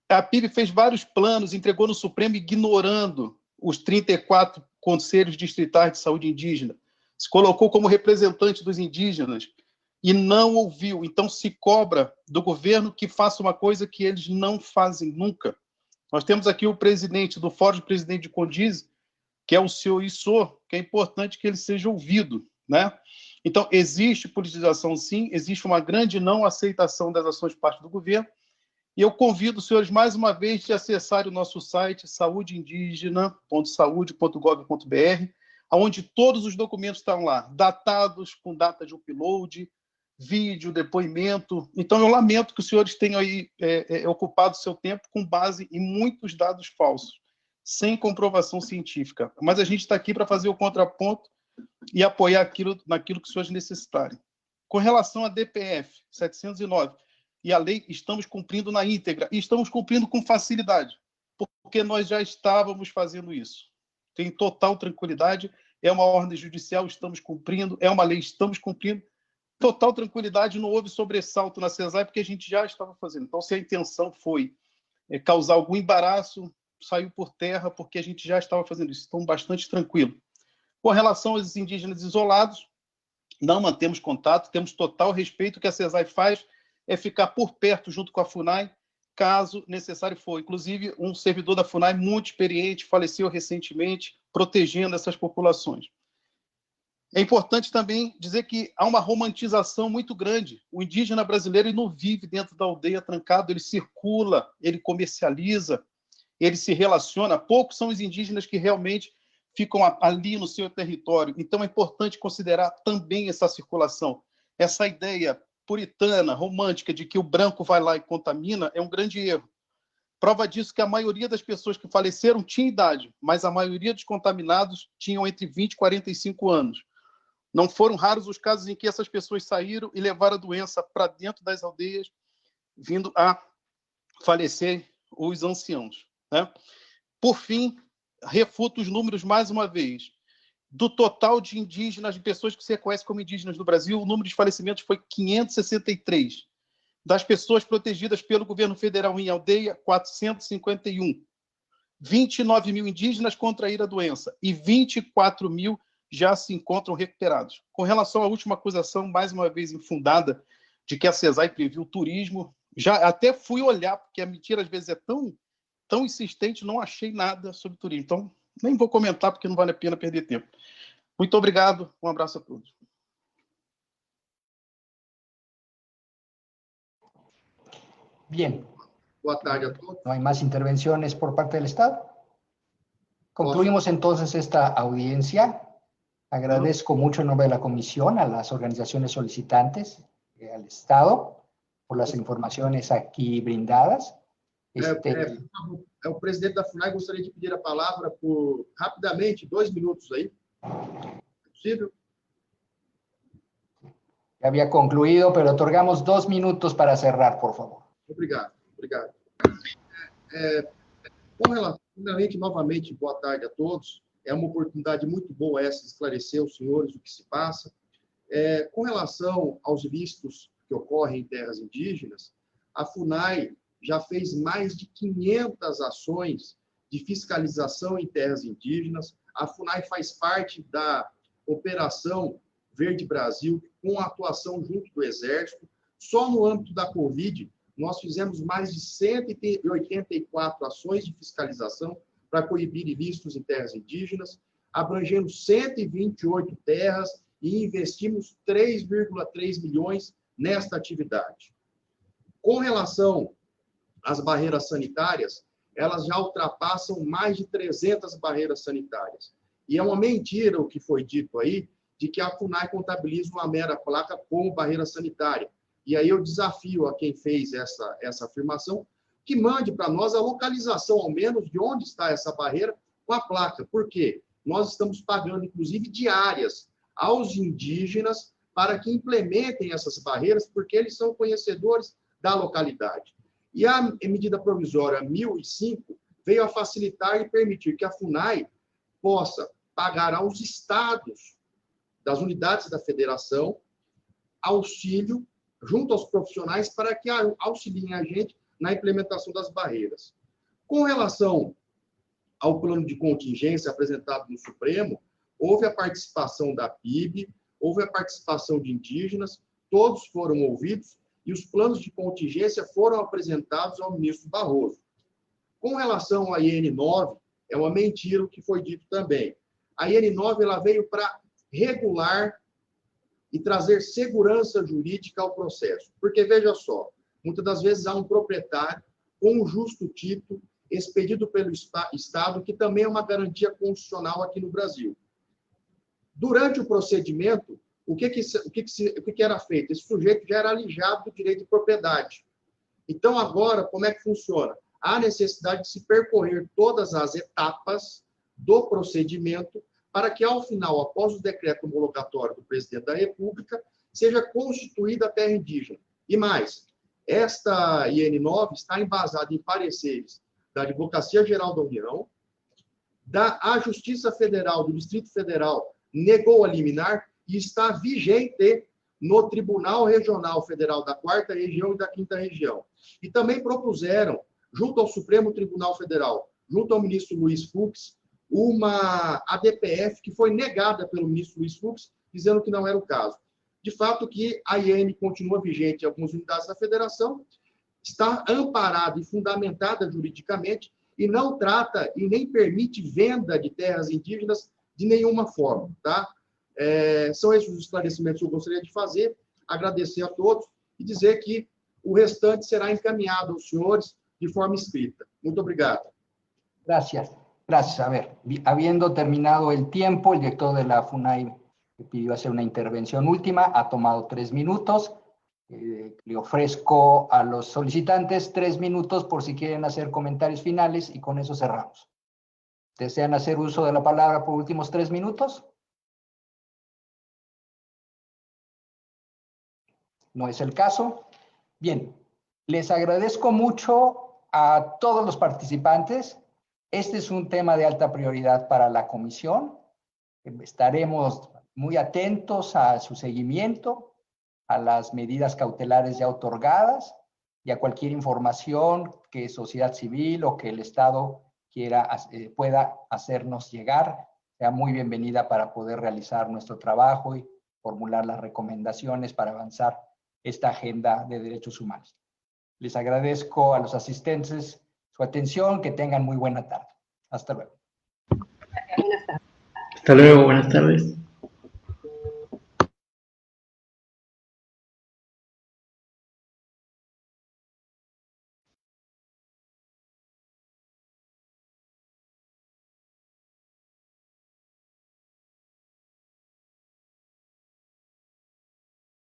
A PIB fez vários planos, entregou no Supremo ignorando os 34 conselhos distritais de saúde indígena. Se colocou como representante dos indígenas e não ouviu. Então, se cobra do governo que faça uma coisa que eles não fazem nunca. Nós temos aqui o presidente do Fórum de Presidente de Condize, que é o senhor Isso, que é importante que ele seja ouvido, né? Então, existe politização, sim, existe uma grande não aceitação das ações por parte do governo, e eu convido os senhores, mais uma vez, a acessarem o nosso site, saudeindígena.saude.gov.br, onde todos os documentos estão lá, datados, com data de upload, vídeo, depoimento. Então, eu lamento que os senhores tenham aí ocupado o seu tempo com base em muitos dados falsos, sem comprovação científica. Mas a gente está aqui para fazer o contraponto e apoiar naquilo que os senhores necessitarem. Com relação à DPF 709 e a lei, estamos cumprindo na íntegra, e estamos cumprindo com facilidade, porque nós já estávamos fazendo isso. Tem total tranquilidade, é uma ordem judicial, estamos cumprindo, é uma lei, estamos cumprindo, total tranquilidade, não houve sobressalto na CESAI, porque a gente já estava fazendo. Então, se a intenção foi causar algum embaraço, saiu por terra, porque a gente já estava fazendo isso. Então, bastante tranquilo. Com relação aos indígenas isolados, não mantemos contato, temos total respeito. O que a CESAI faz é ficar por perto, junto com a FUNAI, caso necessário for. Inclusive, um servidor da FUNAI muito experiente faleceu recentemente, protegendo essas populações. É importante também dizer que há uma romantização muito grande. O indígena brasileiro ele não vive dentro da aldeia trancado, ele circula, ele comercializa, ele se relaciona. Poucos são os indígenas que realmente ficam ali no seu território. Então, é importante considerar também essa circulação. Essa ideia puritana, romântica, de que o branco vai lá e contamina, é um grande erro. Prova disso que a maioria das pessoas que faleceram tinha idade, mas a maioria dos contaminados tinham entre 20 e 45 anos. Não foram raros os casos em que essas pessoas saíram e levaram a doença para dentro das aldeias, vindo a falecer os anciãos, né? Por fim, refuto os números mais uma vez. Do total de indígenas, de pessoas que se reconhecem como indígenas no Brasil, o número de falecimentos foi 563. Das pessoas protegidas pelo governo federal em aldeia, 451. 29 mil indígenas contraíram a doença e 24 mil já se encontram recuperados. Com relação à última acusação, mais uma vez infundada, de que a CESAI previu turismo, já até fui olhar, porque a mentira às vezes é tão insistente, não achei nada sobre turismo. Então, nem vou comentar, porque não vale a pena perder tempo. Muito obrigado, um abraço a todos. Bien. Boa tarde a todos. ¿No hay más intervenciones por parte del Estado? Concluimos entonces esta audiencia. Agradezco mucho en nombre de la Comisión a las organizaciones solicitantes, al Estado, por las informaciones aquí brindadas. O presidente da FUNAI gostaria de pedir a palavra por, rapidamente, 2 minutos aí. É possível? Ya había concluido, pero otorgamos 2 minutos para cerrar, por favor. Obrigado, obrigado. Com relação, novamente, boa tarde a todos. É uma oportunidade muito boa essa de esclarecer aos senhores o que se passa. Com relação aos ilícitos que ocorrem em terras indígenas, a FUNAI já fez mais de 500 ações de fiscalização em terras indígenas. A FUNAI faz parte da Operação Verde Brasil, com a atuação junto do Exército. Só no âmbito da Covid, nós fizemos mais de 184 ações de fiscalização para coibir ilícitos em terras indígenas, abrangendo 128 terras e investimos 3,3 milhões nesta atividade. Com relação às barreiras sanitárias, elas já ultrapassam mais de 300 barreiras sanitárias. E é uma mentira o que foi dito aí, de que a FUNAI contabiliza uma mera placa como barreira sanitária. E aí eu desafio a quem fez essa afirmação que mande para nós a localização, ao menos, de onde está essa barreira com a placa. Por quê? Nós estamos pagando, inclusive, diárias aos indígenas para que implementem essas barreiras, porque eles são conhecedores da localidade. E a medida provisória 1005 veio a facilitar e permitir que a FUNAI possa pagar aos estados das unidades da federação auxílio junto aos profissionais para que auxiliem a gente na implementação das barreiras. Com relação ao plano de contingência apresentado no Supremo, houve a participação da PIB, houve a participação de indígenas, todos foram ouvidos e os planos de contingência foram apresentados ao ministro Barroso. Com relação à IN9, é uma mentira o que foi dito também. A IN9 ela veio para regular e trazer segurança jurídica ao processo. Porque, veja só, muitas das vezes há um proprietário com um justo título expedido pelo Estado, que também é uma garantia constitucional aqui no Brasil. Durante o procedimento, o que era feito? Esse sujeito já era alijado do direito de propriedade. Então, agora, como é que funciona? Há necessidade de se percorrer todas as etapas do procedimento para que, ao final, após o decreto homologatório do presidente da República, seja constituída a terra indígena. E mais, esta IN9 está embasada em pareceres da Advocacia Geral da União, a Justiça Federal do Distrito Federal negou a liminar e está vigente no Tribunal Regional Federal da 4ª Região e da 5ª Região. E também propuseram, junto ao Supremo Tribunal Federal, junto ao ministro Luiz Fux, uma ADPF que foi negada pelo ministro Luiz Fux, dizendo que não era o caso. De fato, que a IN continua vigente em algumas unidades da federação, está amparada e fundamentada juridicamente e não trata e nem permite venda de terras indígenas de nenhuma forma, tá? São esses os esclarecimentos que eu gostaria de fazer, agradecer a todos e dizer que o restante será encaminhado aos senhores de forma escrita. Muito obrigado. Gracias. Gracias. A ver, habiendo terminado el tiempo, el director de la FUNAI pidió hacer una intervención última, ha tomado 3 minutos. Le ofrezco a los solicitantes 3 minutos por si quieren hacer comentarios finales y con eso cerramos. ¿Desean hacer uso de la palabra por últimos 3 minutos? No es el caso. Bien, les agradezco mucho a todos los participantes. Este es un tema de alta prioridad para la comisión. Estaremos muy atentos a su seguimiento, a las medidas cautelares ya otorgadas y a cualquier información que sociedad civil o que el Estado pueda hacernos llegar. Sea muy bienvenida para poder realizar nuestro trabajo y formular las recomendaciones para avanzar esta agenda de derechos humanos. Les agradezco a los asistentes su atención, que tengan muy buena tarde. Hasta luego. Hasta luego, buenas tardes.